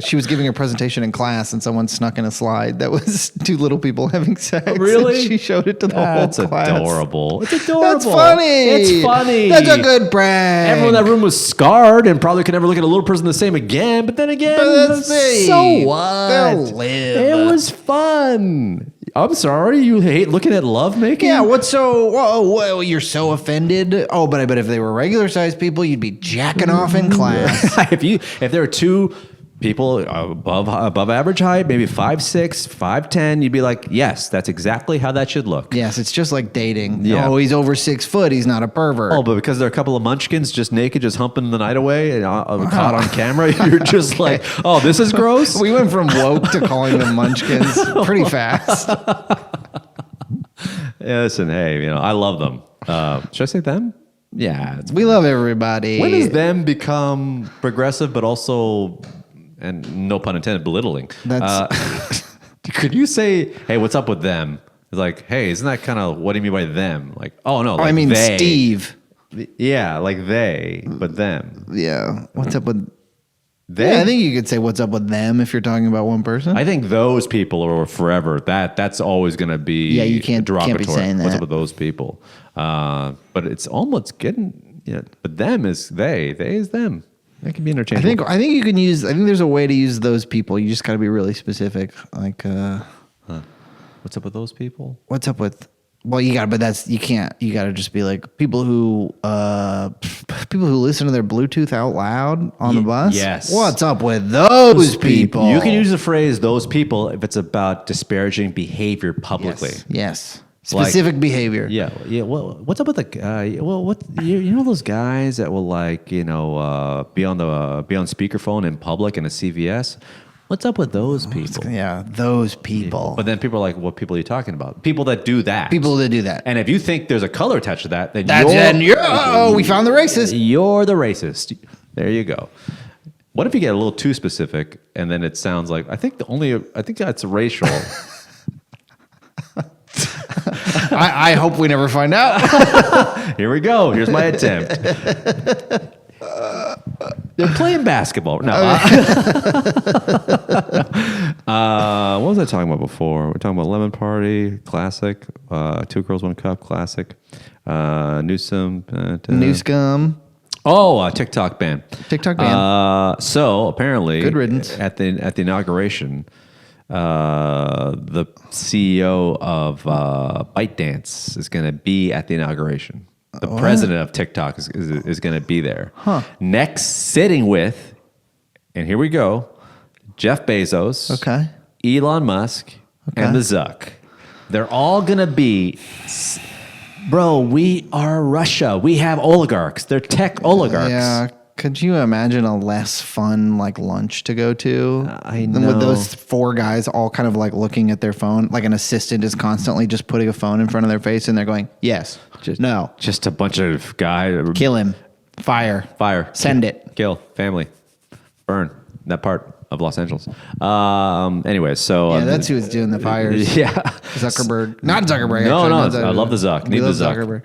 she was giving a presentation in class, and someone snuck in a slide that was 2 little people having sex. Really? She showed it to the whole class. That's adorable. It's adorable. That's funny. It's funny. That's a good prank. Everyone in that room was scarred and probably could never look at a little person the same again. But then again, so what? They'll live. It was fun. I'm sorry, you hate looking at love making? Yeah, whoa, you're so offended? Oh, but I bet if they were regular sized people, you'd be jacking off in class. If there were 2 people above average height, maybe 5'6", 5'10", you'd be like, yes, that's exactly how that should look. Yes, it's just like dating. Yeah. Oh, he's over 6 foot, he's not a pervert. Oh, but because they're a couple of munchkins just naked, just humping the night away and caught on camera, you're just like, oh, this is gross? We went from woke to calling them munchkins pretty fast. Yeah, listen, hey, I love them. Should I say them? Yeah. We love everybody. When does them become progressive, but also, and no pun intended, belittling? Could you say, hey, what's up with them? It's like, hey, isn't that kind of, what do you mean by them? Like, oh, no, like I mean they. Steve. Yeah, like they, but them. Yeah. What's up with they? Yeah, I think you could say what's up with them if you're talking about one person. I think those people are forever. That's always going to be you can't derogatory. be saying that. What's up with those people? But it's almost getting Yeah, but them is they is them. They can be interchangeable. I think you can use. I think there's a way to use those people. You just got to be really specific. Like, what's up with those people? What's up with? Well, you got, but that's you can't. You got to just be like people who listen to their Bluetooth out loud on the bus. Yes. What's up with those people? You can use the phrase "those people" if it's about disparaging behavior publicly. Yes. Specific behavior. Yeah. Well, what's up with the what you know those guys that will be on speakerphone in public in a CVS? What's up with those people? Yeah, those people. But then people are like, what people are you talking about? People that do that. People that do that. And if you think there's a color attached to that, then we found the racist. You're the racist. There you go. What if you get a little too specific and then it sounds like I think that's racial. I hope we never find out. Here we go. Here's my attempt. They're playing basketball. No. What was I talking about before? We're talking about Lemon Party, classic. 2 Girls, 1 Cup, classic. Newscum. Oh, TikTok ban. TikTok ban. So apparently, good riddance. At the inauguration, the CEO of ByteDance is going to be at the inauguration. The president of TikTok is going to be there. Huh. Next, sitting with, and here we go, Jeff Bezos, okay, Elon Musk, and the Zuck. They're all going to be, bro, we are Russia. We have oligarchs. They're tech oligarchs. Yeah. Could you imagine a less fun lunch to go to? I know. Than with those 4 guys all kind of looking at their phone, like an assistant is constantly just putting a phone in front of their face and they're going, yes, no. Just a bunch of guys. Kill him. Fire. Send it. Kill. Family. Burn. That part of Los Angeles. Anyway, so... Yeah, that's who's doing the fires. Yeah. Zuckerberg. Not Zuckerberg, No, actually. I love the Zuck. Need the Zuck.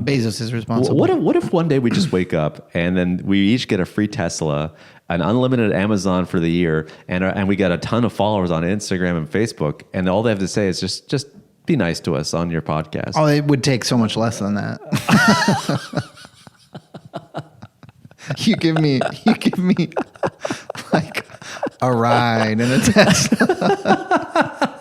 Bezos is responsible. What if one day we just wake up and then we each get a free Tesla, an unlimited Amazon for the year, and we got a ton of followers on Instagram and Facebook, and all they have to say is just be nice to us on your podcast. Oh, it would take so much less than that. You give me like a ride in a Tesla.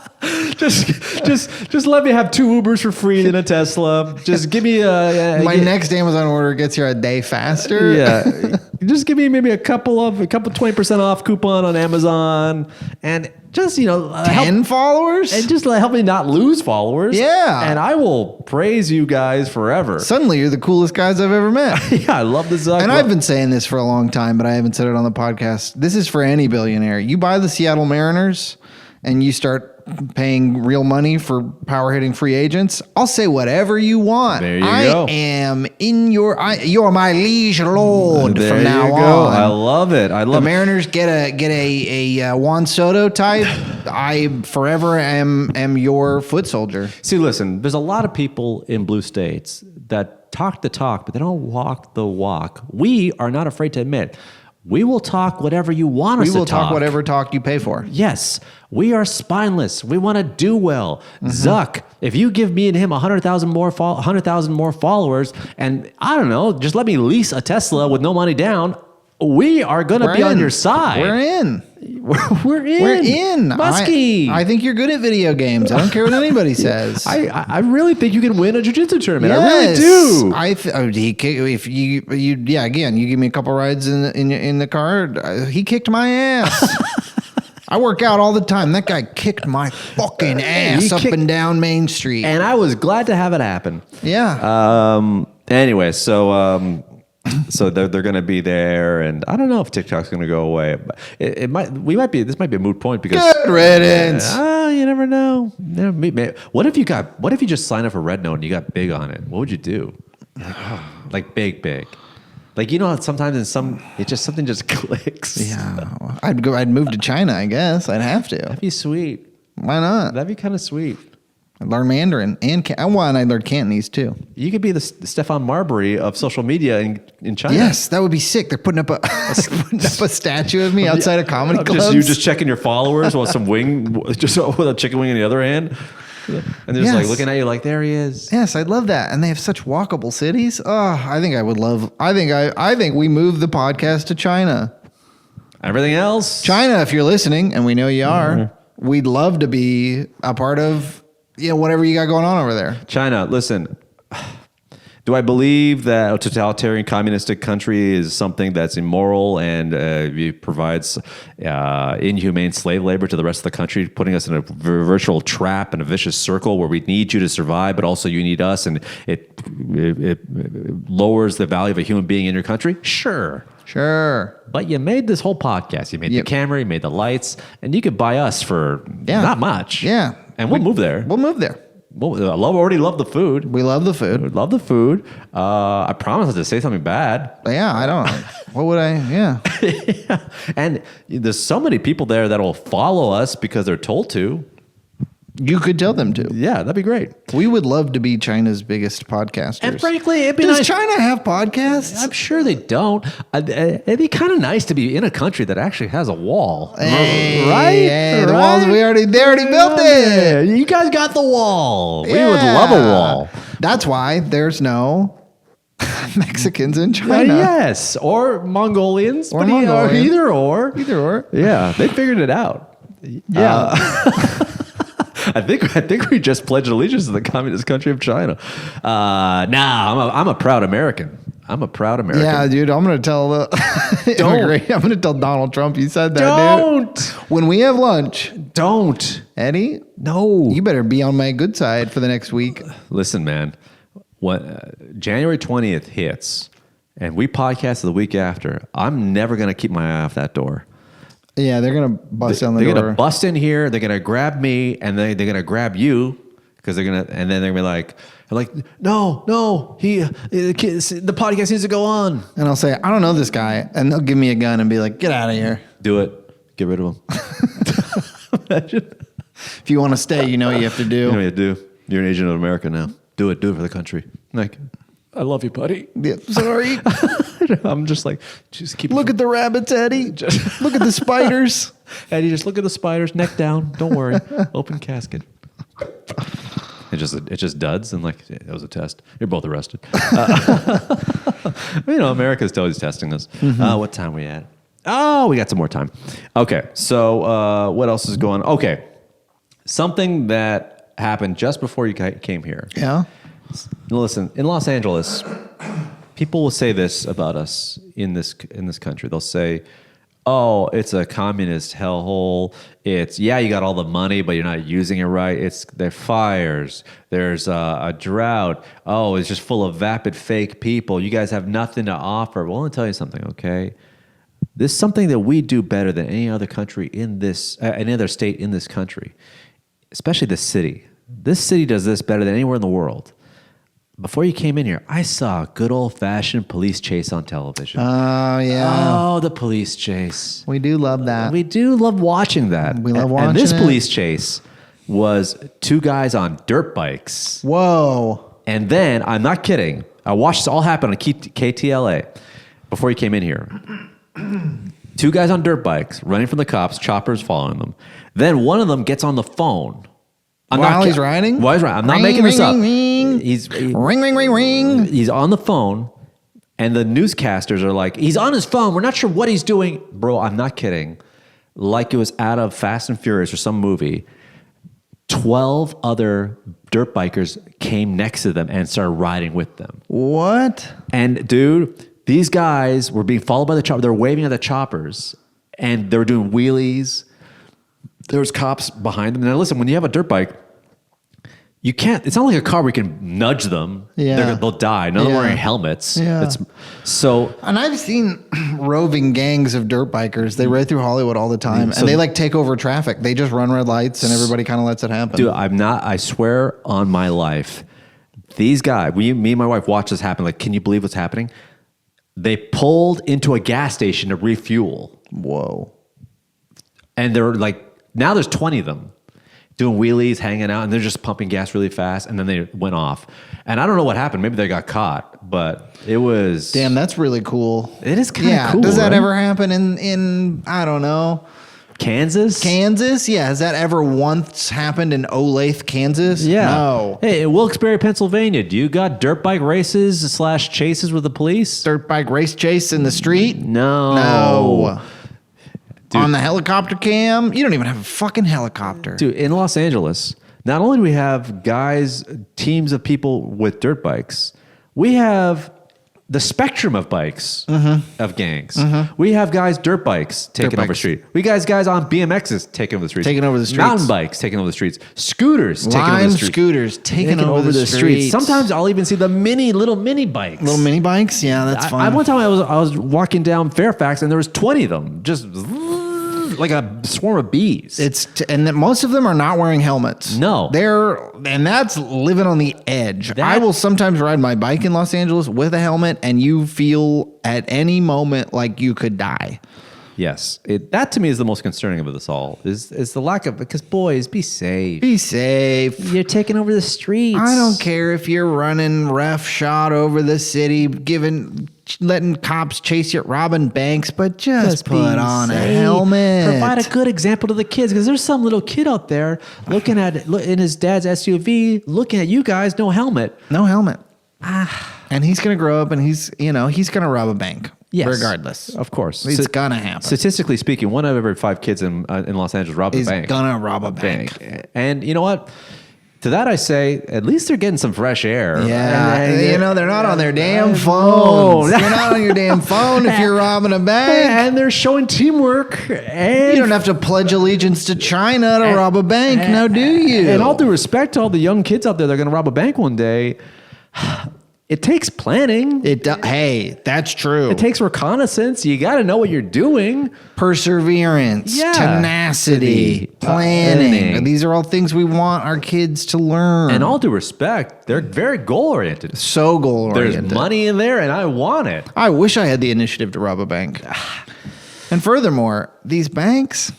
just let me have 2 Ubers for free in a Tesla. Just give me my next Amazon order gets here a day faster. Yeah. Just give me maybe a couple 20% off coupon on Amazon, and just 10 followers, and just help me not lose followers. Yeah, and I will praise you guys forever. Suddenly, you're the coolest guys I've ever met. Yeah, I love the Zuck. And I've been saying this for a long time, but I haven't said it on the podcast. This is for any billionaire. You buy the Seattle Mariners, and you start paying real money for power hitting free agents. I'll say whatever you want. There you go. You're my liege lord from now on. I love it. The Mariners get a Juan Soto type. I forever am your foot soldier. See, listen, there's a lot of people in blue states that talk the talk, but they don't walk the walk. We are not afraid to admit, we will talk whatever you want us to talk. We will talk whatever talk you pay for. Yes. We are spineless. We want to do well. Zuck, if you give me and him 100,000 more followers, and I don't know, just let me lease a Tesla with no money down, we are going to be on your side. We're in. We're in. Muskie. I think you're good at video games. I don't care what anybody says. I really think you can win a jiu-jitsu tournament. Yes. I really do. If you again, you give me a couple rides in the car, he kicked my ass. I work out all the time. That guy kicked my fucking ass up and down Main Street. And I was glad to have it happen. Yeah. Anyway, so they're going to be there, and I don't know if TikTok's going to go away. But this might be a moot point because good riddance. You never know. What if you just signed up for Red Note and you got big on it? What would you do? Like big. Like, sometimes something just clicks. Yeah. I'd move to China, I guess. I'd have to. That'd be sweet. Why not? That'd be kind of sweet. I'd learn Mandarin and I learned Cantonese too. You could be the Stefan Marbury of social media in China. Yes, that would be sick. They're putting up a statue of me outside a comedy club. You just checking your followers while some wing, just with a chicken wing in the other hand. And they're just like looking at you like, there he is. Yes, I'd love that. And they have such walkable cities. Oh, I think I would love. I think we move the podcast to China. Everything else, China, if you're listening, and we know you are, we'd love to be a part of whatever you got going on over there. China, listen. Do I believe that a totalitarian communistic country is something that's immoral and provides inhumane slave labor to the rest of the country, putting us in a virtual trap and a vicious circle where we need you to survive, but also you need us, and it lowers the value of a human being in your country? Sure. But you made this whole podcast. You made the camera, you made the lights, and you could buy us for not much. Yeah. And we'll move there. Well, already love the food. We love the food. We love the food. I promise not to say something bad. Yeah, I don't. What would I? Yeah. Yeah. And there's so many people there that'll follow us because they're told to. You could tell them to. Yeah, that'd be great. We would love to be China's biggest podcasters. And frankly, it'd be Does nice. China have podcasts? I'm sure they don't. It'd be kind of nice to be in a country that actually has a wall. Hey, right? Hey, the walls, they already built it. You guys got the wall. We would love a wall. That's why there's no Mexicans in China. Yes. Or Mongolians. Or Either or. Either or. Yeah, they figured it out. Yeah. I think we just pledged allegiance to the communist country of China. I'm a proud American. Yeah, dude. I'm gonna tell I'm gonna tell Donald Trump you said that. Don't. Dude. When we have lunch. Don't. Eddie. No. You better be on my good side for the next week. Listen, man. January 20th hits, and we podcast the week after. I'm never gonna keep my eye off that door. Yeah, they're gonna bust down the door. They're gonna bust in here. They're gonna grab me, and they're gonna grab you because and then they're gonna be like, no, the podcast needs to go on. And I'll say, I don't know this guy, and they'll give me a gun and be like, get out of here. Do it. Get rid of him. Imagine. If you want to stay, you know what you have to do. You know what you have to do. You're an agent of America now. Do it for the country. Like, I love you, buddy. Yeah, sorry. I'm just like, just keep. Look at the rabbits, Eddie. Look at the spiders. Eddie, just look at the spiders. Neck down. Don't worry. Open casket. It just duds and like it was a test. You're both arrested. America's always testing us. What time are we at? Oh, we got some more time. Okay, so what else is going on? Okay, something that happened just before you came here. Yeah. Listen, in Los Angeles, people will say this about us in this country. They'll say, "Oh, it's a communist hellhole. It's you got all the money, but you're not using it right. There's fires. There's a drought. Oh, it's just full of vapid fake people. You guys have nothing to offer." Well, let me tell you something, okay? This is something that we do better than any other country any other state in this country, especially this city. This city does this better than anywhere in the world. Before you came in here, I saw a good old-fashioned police chase on television. Oh, yeah. Oh, the police chase. We do love that. We do love watching that. We love watching And this it. police chase was two guys on dirt bikes. Whoa. And then, I'm not kidding, I watched this all happen on KTLA before you came in here. Two guys on dirt bikes running from the cops, choppers following them. Then one of them gets on the phone. While he's riding? While he's riding. I'm not making this up. Ring. He's on the phone, and the newscasters are like, he's on his phone. We're not sure what he's doing. Bro, I'm not kidding. Like it was out of Fast and Furious or some movie. 12 other dirt bikers came next to them and started riding with them. What? And dude, these guys were being followed by the chopper. They're waving at the choppers, and they were doing wheelies. There was cops behind them. Now listen, when you have a dirt bike, you can't, it's not like a car where you can nudge them. Yeah. They'll die. None of them are wearing helmets. Yeah. And I've seen roving gangs of dirt bikers. They ride through Hollywood all the time, and they take over traffic. They just run red lights, and everybody kind of lets it happen. Dude, I swear on my life, these guys, me and my wife watched this happen. Like, can you believe what's happening? They pulled into a gas station to refuel. Whoa. And they're like, now there's 20 of them doing wheelies, hanging out, and they're just pumping gas really fast, and then they went off. And I don't know what happened. Maybe they got caught, but it was... Damn, that's really cool. It is kind of cool. Does that right? ever happen in I don't know, Kansas? Yeah. Has that ever once happened in Olathe, Kansas? Yeah. No. Hey, in Wilkes-Barre, Pennsylvania, do you got dirt bike races / chases with the police? Dirt bike race chase in the street? No. Dude. On the helicopter cam? You don't even have a fucking helicopter. Dude, in Los Angeles, not only do we have guys, teams of people with dirt bikes, we have the spectrum of bikes, of gangs. We have guys, dirt bikes taking over the street. We guys on BMXs taking over the streets. Mountain bikes taking over the streets. Scooters taking over the streets. Scooters taking over the streets. Sometimes I'll even see the little mini bikes. Little mini bikes? Yeah, that's fun. One time I was walking down Fairfax and there was 20 of them. Just like a swarm of bees. And that most of them are not wearing helmets. No. And that's living on the edge. I will sometimes ride my bike in Los Angeles with a helmet and you feel at any moment like you could die. Yes. That to me is the most concerning of this all is the lack of, because boys, be safe. Be safe. You're taking over the streets. I don't care if you're running roughshod over the city, letting cops chase you, robbing banks, but just put on a helmet. Provide a good example to the kids, because there's some little kid out there looking in his dad's SUV, looking at you guys, no helmet. No helmet. And he's going to grow up and he's going to rob a bank. Yes. Regardless. Of course. It's going to happen. Statistically speaking, 1 out of every 5 kids in Los Angeles rob a bank. He's going to rob a bank. And you know what? To that I say, at least they're getting some fresh air. Yeah. And they're not on their damn phones. You're not on your damn phone if you're robbing a bank. And they're showing teamwork. And you don't have to pledge allegiance to China to rob a bank, now do you? And all due respect to all the young kids out there that are going to rob a bank one day, it takes planning. Hey, that's true. It takes reconnaissance. You got to know what you're doing. Perseverance, tenacity, planning. And these are all things we want our kids to learn. And all due respect, they're very goal-oriented. So goal-oriented. There's money in there, and I want it. I wish I had the initiative to rob a bank. And furthermore, these banks,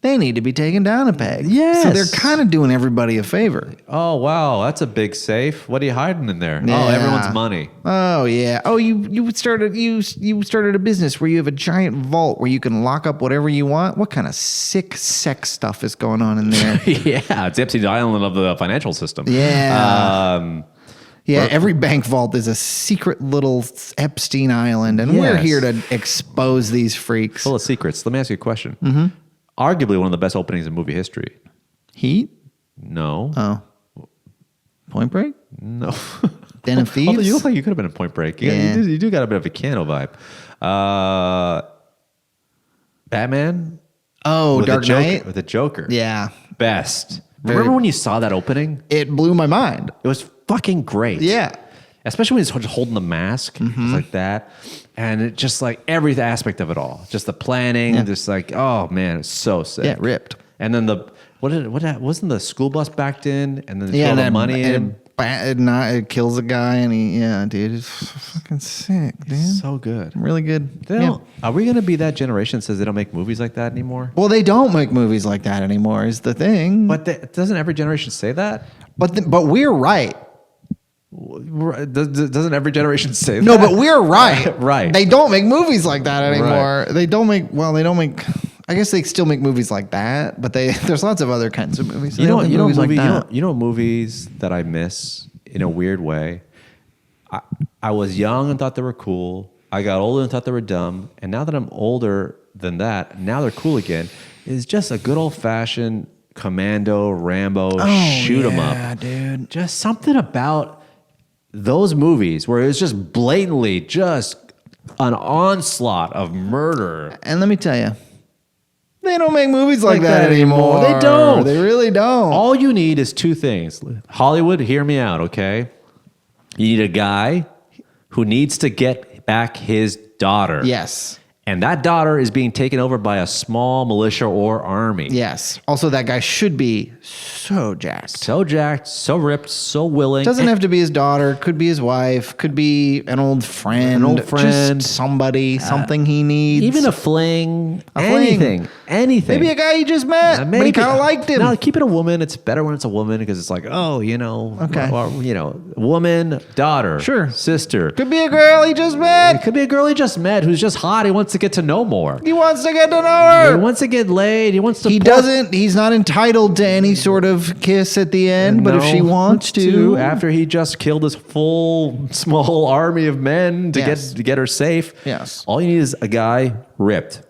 they need to be taken down a peg. Yes. So they're kind of doing everybody a favor. Oh, wow. That's a big safe. What are you hiding in there? Yeah. Oh, everyone's money. Oh, yeah. Oh, you started a business where you have a giant vault where you can lock up whatever you want. What kind of sick sex stuff is going on in there? Yeah. It's Epstein's Island of the financial system. Yeah. Every bank vault is a secret little Epstein Island, and we're here to expose these freaks. Full of secrets. Let me ask you a question. Arguably one of the best openings in movie history. Heat? No. Oh. Point Break? No. Den of Thieves? Although you look like you could have been a Point Break. You do got a bit of a Keanu vibe. Batman? Oh, with Dark Knight? With the Joker. Yeah. Best. Remember when you saw that opening? It blew my mind. It was fucking great. Yeah. Especially when he's just holding the mask, just like that. And it just like every aspect of it all. Just the planning, just like, oh man, it's so sick. Yeah, ripped. And then wasn't the school bus backed in and then they throw the money in? It kills a guy and dude, it's fucking sick, dude. So good. Really good. Are we going to be that generation that says they don't make movies like that anymore? Well, they don't make movies like that anymore is the thing. But doesn't every generation say that? But we're right. Doesn't every generation say that? No, but we're right. Right. They don't make movies like that anymore. Right. They don't make, I guess they still make movies like that, but there's lots of other kinds of movies. You know movies that I miss in a weird way? I was young and thought they were cool. I got older and thought they were dumb. And now that I'm older than that, now they're cool again. It's just a good old fashioned Commando, Rambo, shoot 'em up. Yeah, dude. Just something about those movies where it's just blatantly just an onslaught of murder. And let me tell you, they don't make movies like that anymore. They don't. They really don't. All you need is 2 things. Hollywood, hear me out, okay? You need a guy who needs to get back his daughter. Yes. And that daughter is being taken over by a small militia or army. Yes. Also, that guy should be so jacked. So jacked, so ripped, so willing. Doesn't have to be his daughter. Could be his wife. Could be an old friend. Just somebody, something he needs. Even a fling. Anything. Maybe a guy he just met, but he kind of liked him. No, keep it a woman. It's better when it's a woman because it's like, woman, daughter, sure, sister. Could be a girl he just met. It could be a girl he just met who's just hot. He wants to get to know more. He wants to get to know her. He wants to get laid. He wants to. He's not entitled to any sort of kiss at the end, but if she wants to. After he just killed his full small army of men to get her safe. Yes. All you need is a guy ripped.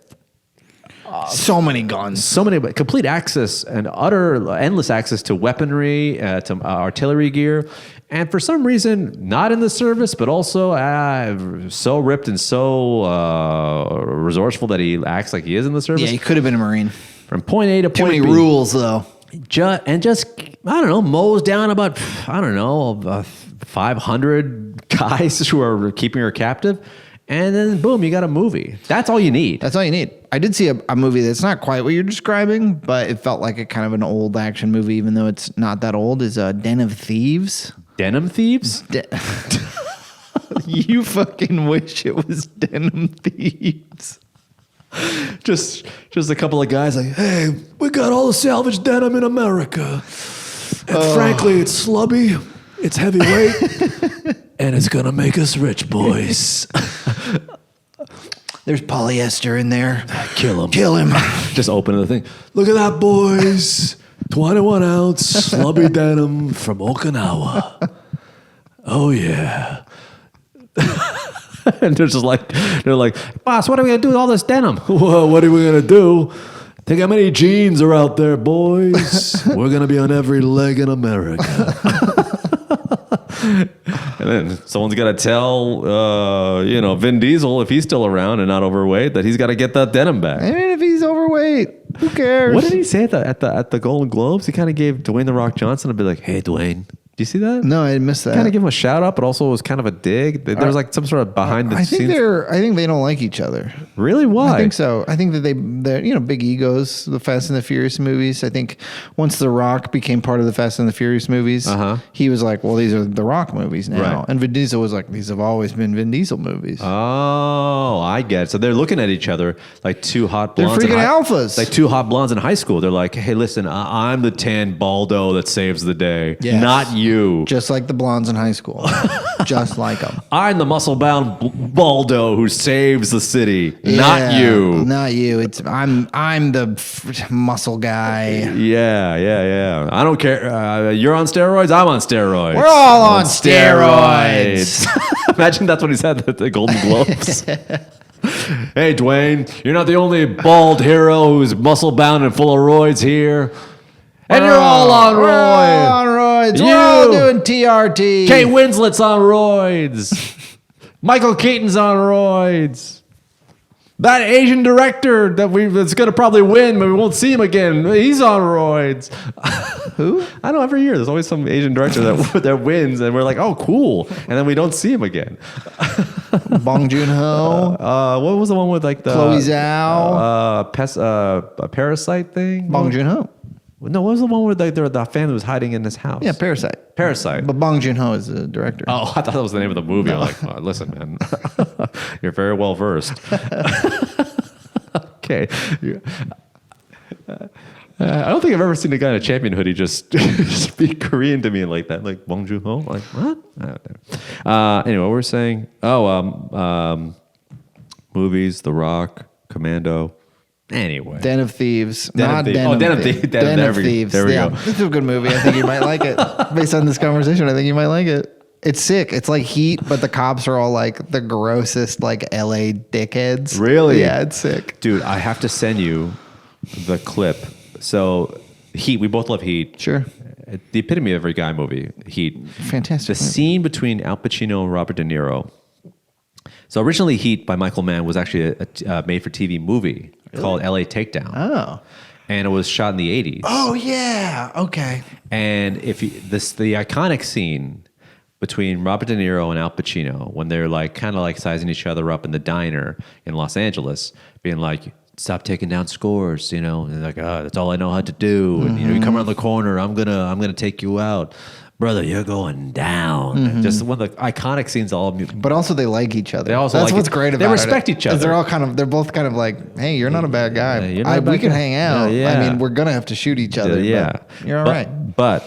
So many guns. So many, complete access and endless access to weaponry, to artillery gear. And for some reason, not in the service, but also so ripped and so resourceful that he acts like he is in the service. Yeah, he could have been a Marine. From point A to point B. Too many rules, though. Just, I don't know, mows down about, 500 guys who are keeping her captive. And then, boom, you got a movie. That's all you need. That's all you need. I did see a movie that's not quite what you're describing, but it felt like a kind of an old action movie, even though it's not that old, is Den of Thieves. Denim Thieves? You fucking wish it was Denim Thieves. Just a couple of guys like, hey, we got all the salvage denim in America. And frankly, it's slubby, it's heavyweight, and it's going to make us rich, boys. There's polyester in there. Kill him. Kill him. Just open the thing. Look at that, boys. 21 ounce slubby denim from Okinawa. Oh, yeah. And they're like, boss, what are we going to do with all this denim? Well, what are we going to do? Think how many jeans are out there, boys? We're going to be on every leg in America. And then someone's got to tell, Vin Diesel, if he's still around and not overweight, that he's got to get that denim back. I mean, if he's overweight, who cares? What did he say at the Golden Globes? He kind of gave Dwayne "The Rock" Johnson a bit like, "Hey, Dwayne." Do you see that? No, I missed that. Kind of give him a shout out, but also it was kind of a dig. There was like some sort of behind the scenes. I think they don't like each other. Really? Why? I think so. I think that they're big egos. The Fast and the Furious movies. I think once The Rock became part of the Fast and the Furious movies, he was like, "Well, these are The Rock movies now." Right. And Vin Diesel was like, "These have always been Vin Diesel movies." Oh, I get it. So they're looking at each other like two hot blondes. They're freaking alphas. Like two hot blondes in high school. They're like, "Hey, listen, I'm the tan baldo that saves the day, not you." Just like the blondes in high school. Just like them. I'm the muscle-bound baldo who saves the city, not you. Not you. I'm the muscle guy. Yeah. I don't care. You're on steroids. I'm on steroids. We're all on steroids. Imagine that's what he said at the Golden Globes. Hey, Dwayne, you're not the only bald hero who's muscle-bound and full of roids here. And you're all on roids. We're all on roids. We're all doing TRT. Kate Winslet's on roids. Michael Keaton's on roids. That Asian director that's going to probably win, but we won't see him again. He's on roids. Who? I know, every year there's always some Asian director that wins, and we're like, oh, cool. And then we don't see him again. Bong Joon-ho. What was the one with like the Chloe Zhao? A Parasite thing? Bong Joon-ho. No, what was the one where the family was hiding in his house? Yeah, Parasite. But Bong Joon-ho is the director. Oh, I thought that was the name of the movie. I'm like, oh, listen, man, you're very well versed. Okay. I don't think I've ever seen a guy in a champion hoodie just speak Korean to me like that, like Bong Joon-ho. Like, what? I don't know. Anyway, what we're saying? Movies, The Rock, Commando. Anyway. Den of Thieves. Den of Thieves. There we go. This is a good movie. I think you might like it. Based on this conversation, I think you might like it. It's sick. It's like Heat, but the cops are all like the grossest, like LA dickheads. Really? Yeah, it's sick. Dude, I have to send you the clip. So, Heat, we both love Heat. Sure. The epitome of every guy movie, Heat. Fantastic. The scene between Al Pacino and Robert De Niro. So originally Heat by Michael Mann was actually a made-for-TV movie called LA Takedown. Oh. And it was shot in the 80s. Oh, yeah. Okay. And the iconic scene between Robert De Niro and Al Pacino when they're like kind of like sizing each other up in the diner in Los Angeles, being like, stop taking down scores, and they're like, oh, that's all I know how to do. And you come around the corner, I'm gonna take you out. Brother, you're going down. Mm-hmm. Just one of the iconic scenes. But also they like each other. That's what's great about it. They respect each other. They're both kind of like, hey, you're not a bad guy. We can hang out. Yeah. I mean, we're gonna have to shoot each other. Yeah, but you're all right. But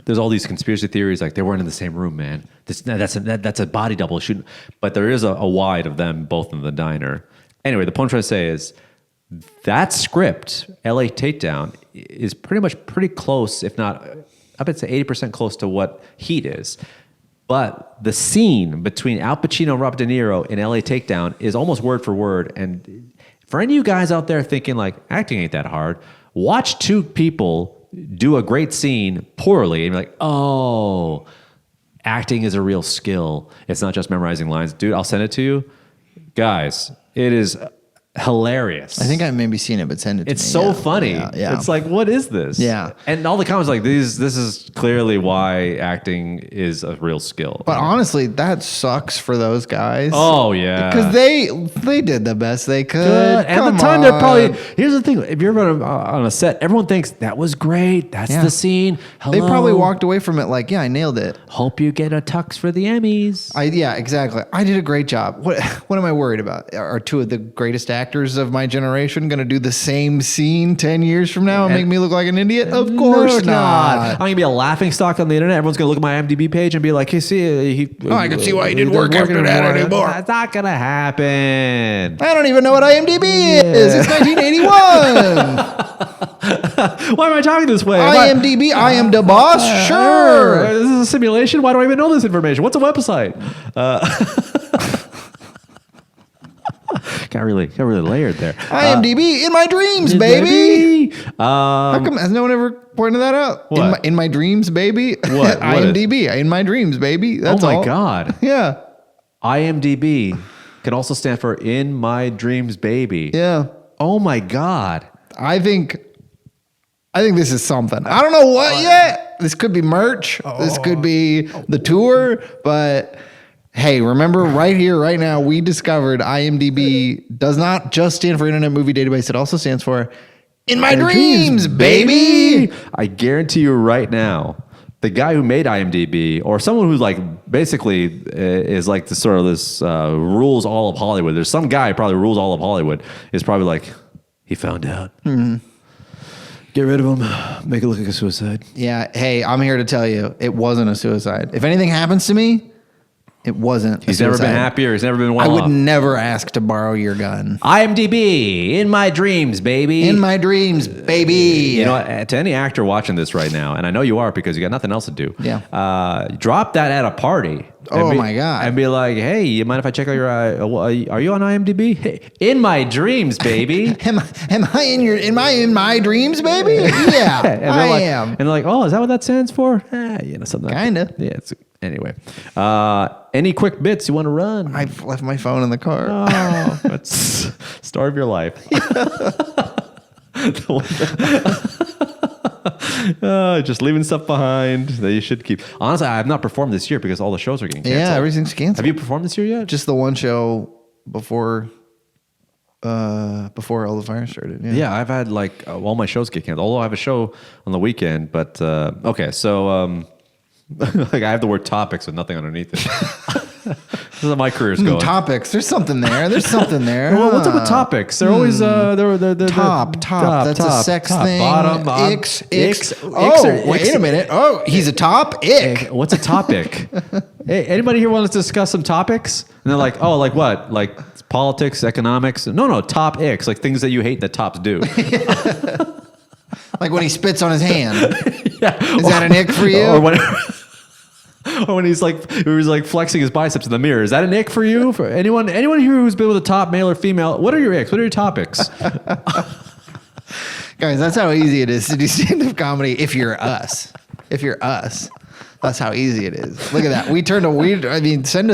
there's all these conspiracy theories like they weren't in the same room, man. That's a body double shooting. But there is a wide of them both in the diner. Anyway, the point I'm trying to say is that script, LA Takedown, is pretty close, if not, I would say 80% close to what Heat is. But the scene between Al Pacino and Robert De Niro in LA Takedown is almost word for word. And for any of you guys out there thinking like acting ain't that hard, watch two people do a great scene poorly and be like, oh, acting is a real skill. It's not just memorizing lines. Dude, I'll send it to you. Guys, it is hilarious. I think I've maybe seen it, but send it to me. It's so funny. Yeah. It's like, what is this? Yeah. And all the comments like, this is clearly why acting is a real skill. But honestly, that sucks for those guys. Oh, yeah. Because they did the best they could. Good. At the time, they're probably... Here's the thing. If you're on a set, everyone thinks, that was great. That's the scene. Hello. They probably walked away from it like, yeah, I nailed it. Hope you get a tux for the Emmys. Yeah, exactly. I did a great job. What am I worried about? Are two of the greatest actors of my generation going to do the same scene 10 years from now and make me look like an idiot? Of course not. I'm going to be a laughing stock on the internet. Everyone's going to look at my IMDb page and be like, hey, see, I can see why he didn't work after that anymore. That's not going to happen. I don't even know what IMDb is. It's 1981. Why am I talking this way? IMDb, I am the boss. Sure. This is a simulation. Why do I even know this information? What's a website? Got really layered there. IMDb in my dreams, baby. How come has no one ever pointed that out? What? In my dreams, baby. What? IMDb in my dreams, baby. That's oh my all. God. Yeah. IMDb can also stand for in my dreams, baby. Yeah. Oh my God. I think this is something. I don't know what yet. This could be merch. This could be the tour, but hey, remember right here, right now, we discovered IMDb does not just stand for Internet Movie Database. It also stands for In My Dreams, baby. I guarantee you right now, the guy who made IMDb, or someone who's like basically is like this rules all of Hollywood. There's some guy who probably rules all of Hollywood. Is probably like, he found out. Mm-hmm. Get rid of him. Make it look like a suicide. Yeah. Hey, I'm here to tell you, it wasn't a suicide. If anything happens to me, it wasn't. He's never been happier. He's never been well I would off. never ask to borrow your gun. IMDb, in my dreams, baby. In my dreams, baby. You know, to any actor watching this right now, and I know you are because you got nothing else to do. Yeah. Drop that at a party. Oh my God. And be like, hey, you mind if I check out your? Are you on IMDb? Hey, in my dreams, baby. Am I in my dreams, baby? Yeah, I am. And they're like, oh, is that what that stands for? Something. Kinda. Yeah. Anyway, any quick bits you want to run? I've left my phone in the car. Oh, that's story of your life. Just leaving stuff behind that you should keep. Honestly, I have not performed this year because all the shows are getting canceled. Yeah, everything's canceled. Have you performed this year yet? Just the one show before all the fire started. Yeah, I've had like all my shows get canceled. Although I have a show on the weekend, but okay, so like I have the word topics with nothing underneath it. This is how my career's going. Topics. There's something there. Well, what's up with topics? They're always they're top. That's a sex thing. Bottom. Ix. Wait a minute. Oh, he's a top. Ick. What's a topic? Hey, anybody here want to discuss some topics? And they're like, oh, like what? Like politics, economics? No, top icks, like things that you hate that tops do. Like when he spits on his hand. Yeah. Is that an ick for you? Or when he's like flexing his biceps in the mirror. Is that an ick for you? For anyone here who's been with a top male or female, what are your icks? What are your topics? Guys, that's how easy it is to do stand-up comedy if you're us. That's how easy it is. Look at that. Send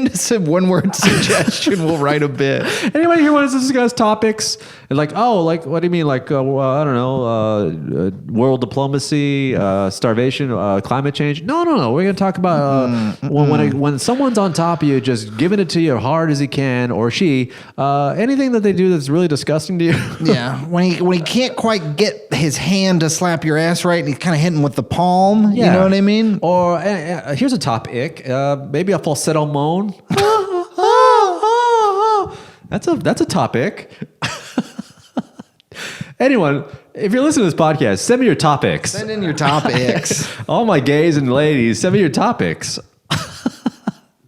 us a one-word suggestion. We'll write a bit. Anybody here wants to discuss topics? And like, what do you mean? Like, I don't know, world diplomacy, starvation, climate change? No. We're going to talk about when someone's on top of you, just giving it to you hard as he can, or she, anything that they do that's really disgusting to you. Yeah. When he can't quite get his hand to slap your ass right, and he's kind of hitting with the palm. Yeah. You know what I mean? Or here's a top ick. Maybe a falsetto moan. That's a top ick. Anyone, if you're listening to this podcast, send me your topics. Send in your topics. All my gays and ladies, send me your topics.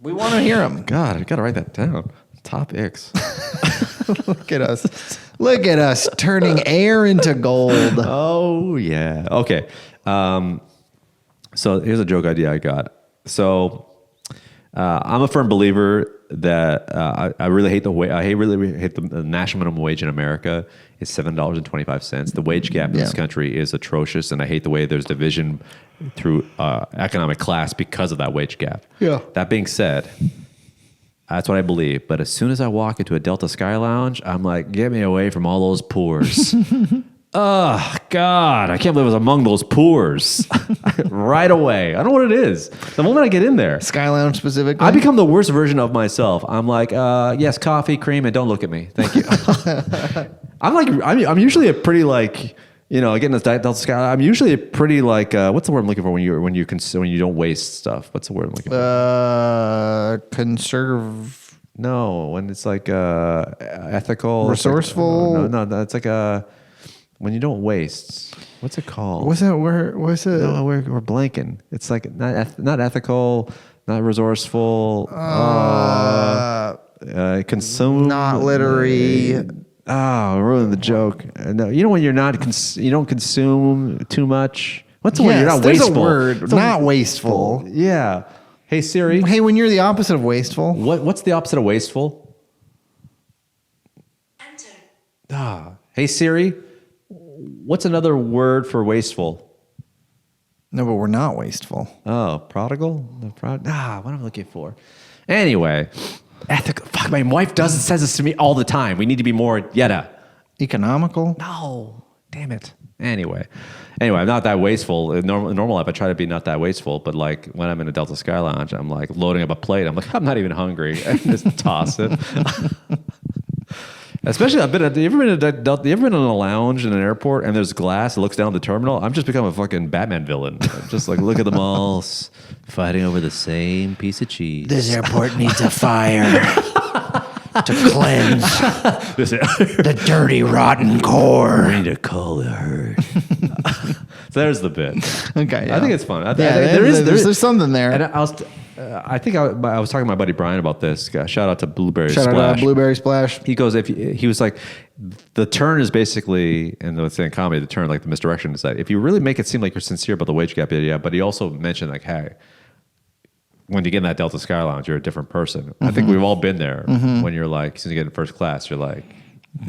We want to hear them. God, I got to write that down. Topics. Look at us. Look at us turning air into gold. Oh, yeah. Okay. So here's a joke idea I got. So I'm a firm believer that I really hate really hate the national minimum wage in America is $7.25. The wage gap in this country is atrocious, and I hate the way there's division through economic class because of that wage gap. Yeah. That being said, that's what I believe. But as soon as I walk into a Delta Sky Lounge, I'm like, get me away from all those poors. Oh, God, I can't believe I was among those poors right away. I don't know what it is. The moment I get in there, Sky Lounge specifically, I become the worst version of myself. I'm like, yes, coffee, cream, and don't look at me. Thank you. I'm usually a pretty like, getting this Delta Sky. I'm usually a pretty like, what's the word I'm looking for when you don't waste stuff? What's the word I'm looking for? Conserve. No, when it's like ethical, resourceful. Like, no, it's like when you don't waste. What's it called? What's that word? What's it? No, we're blanking. It's like not ethical, not resourceful. Consume. Not literary. Ruined the joke. No, when you're not you don't consume too much. What's the word? You're not wasteful. There's a word. Not wasteful. Yeah. Hey Siri. Hey, when you're the opposite of wasteful. What's the opposite of wasteful? Enter. Hey Siri. What's another word for wasteful? No, but we're not wasteful. Oh, prodigal? What am I looking for? Anyway, ethical. Fuck, my wife says this to me all the time. We need to be more yetta. Economical? No. Damn it. Anyway, I'm not that wasteful. In normal life, I try to be not that wasteful. But like when I'm in a Delta Sky Lounge, I'm like loading up a plate. I'm like, I'm not even hungry. I just toss it. Especially, you ever been in a lounge in an airport and there's glass that looks down the terminal? I'm just become a fucking Batman villain. I'm just like, look at them all fighting over the same piece of cheese. This airport needs a fire to cleanse the dirty, rotten core. We need to call the herd. So there's the bit. Okay, yeah. I think it's fun. There's something there. And I was talking to my buddy Brian about this. Shout out to Blueberry Splash. Shout out to Blueberry Splash. He goes, he was like, the turn is basically, and let's say in comedy, the turn, like the misdirection is that if you really make it seem like you're sincere about the wage gap, yeah. But he also mentioned like, hey, when you get in that Delta Sky Lounge, you're a different person. I think we've all been there when you're like, since you get in first class, you're like,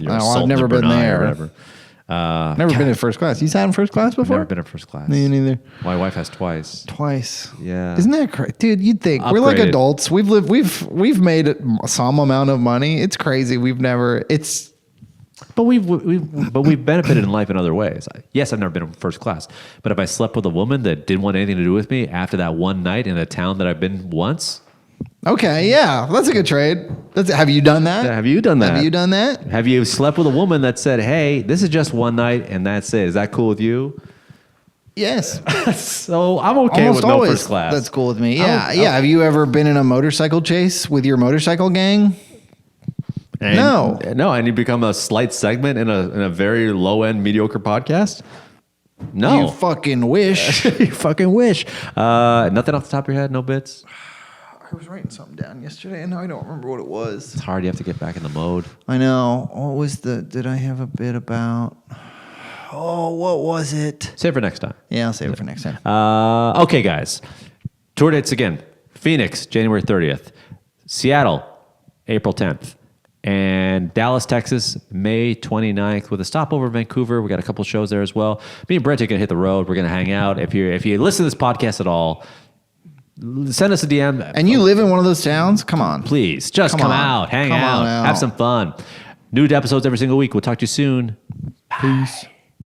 I've never been there. Or whatever. Never been in first class. You sat in first class before? Never been in first class. Me neither. My wife has twice. Yeah. Isn't that crazy? Dude, you'd think. We're like adults. We've made some amount of money. It's crazy. But we've benefited in life in other ways. Yes, I've never been in first class. But if I slept with a woman that didn't want anything to do with me after that one night in a town that I've been once. Okay, yeah. That's a good trade. Have you done that? Have you done that? Have you slept with a woman that said, hey, this is just one night and that's it? Is that cool with you? Yes. So I'm okay almost with always, no first class. That's cool with me. Yeah. Have you ever been in a motorcycle chase with your motorcycle gang? No, and you become a slight segment in a very low end mediocre podcast. No, you fucking wish. You fucking wish. Nothing off the top of your head. No bits. I was writing something down yesterday, and now I don't remember what it was. It's hard. You have to get back in the mode. I know. What was did I have a bit about? Oh, what was it? Save it for next time. Yeah, I'll save it for next time. Okay, guys. Tour dates again. Phoenix, January 30th. Seattle, April 10th. And Dallas, Texas, May 29th with a stopover in Vancouver. We got a couple shows there as well. Me and Brent are going to hit the road. We're going to hang out. If you listen to this podcast at all, send us a DM. And you live in one of those towns? Come on. Please, just come out, hang out, have some fun. New episodes every single week. We'll talk to you soon. Peace.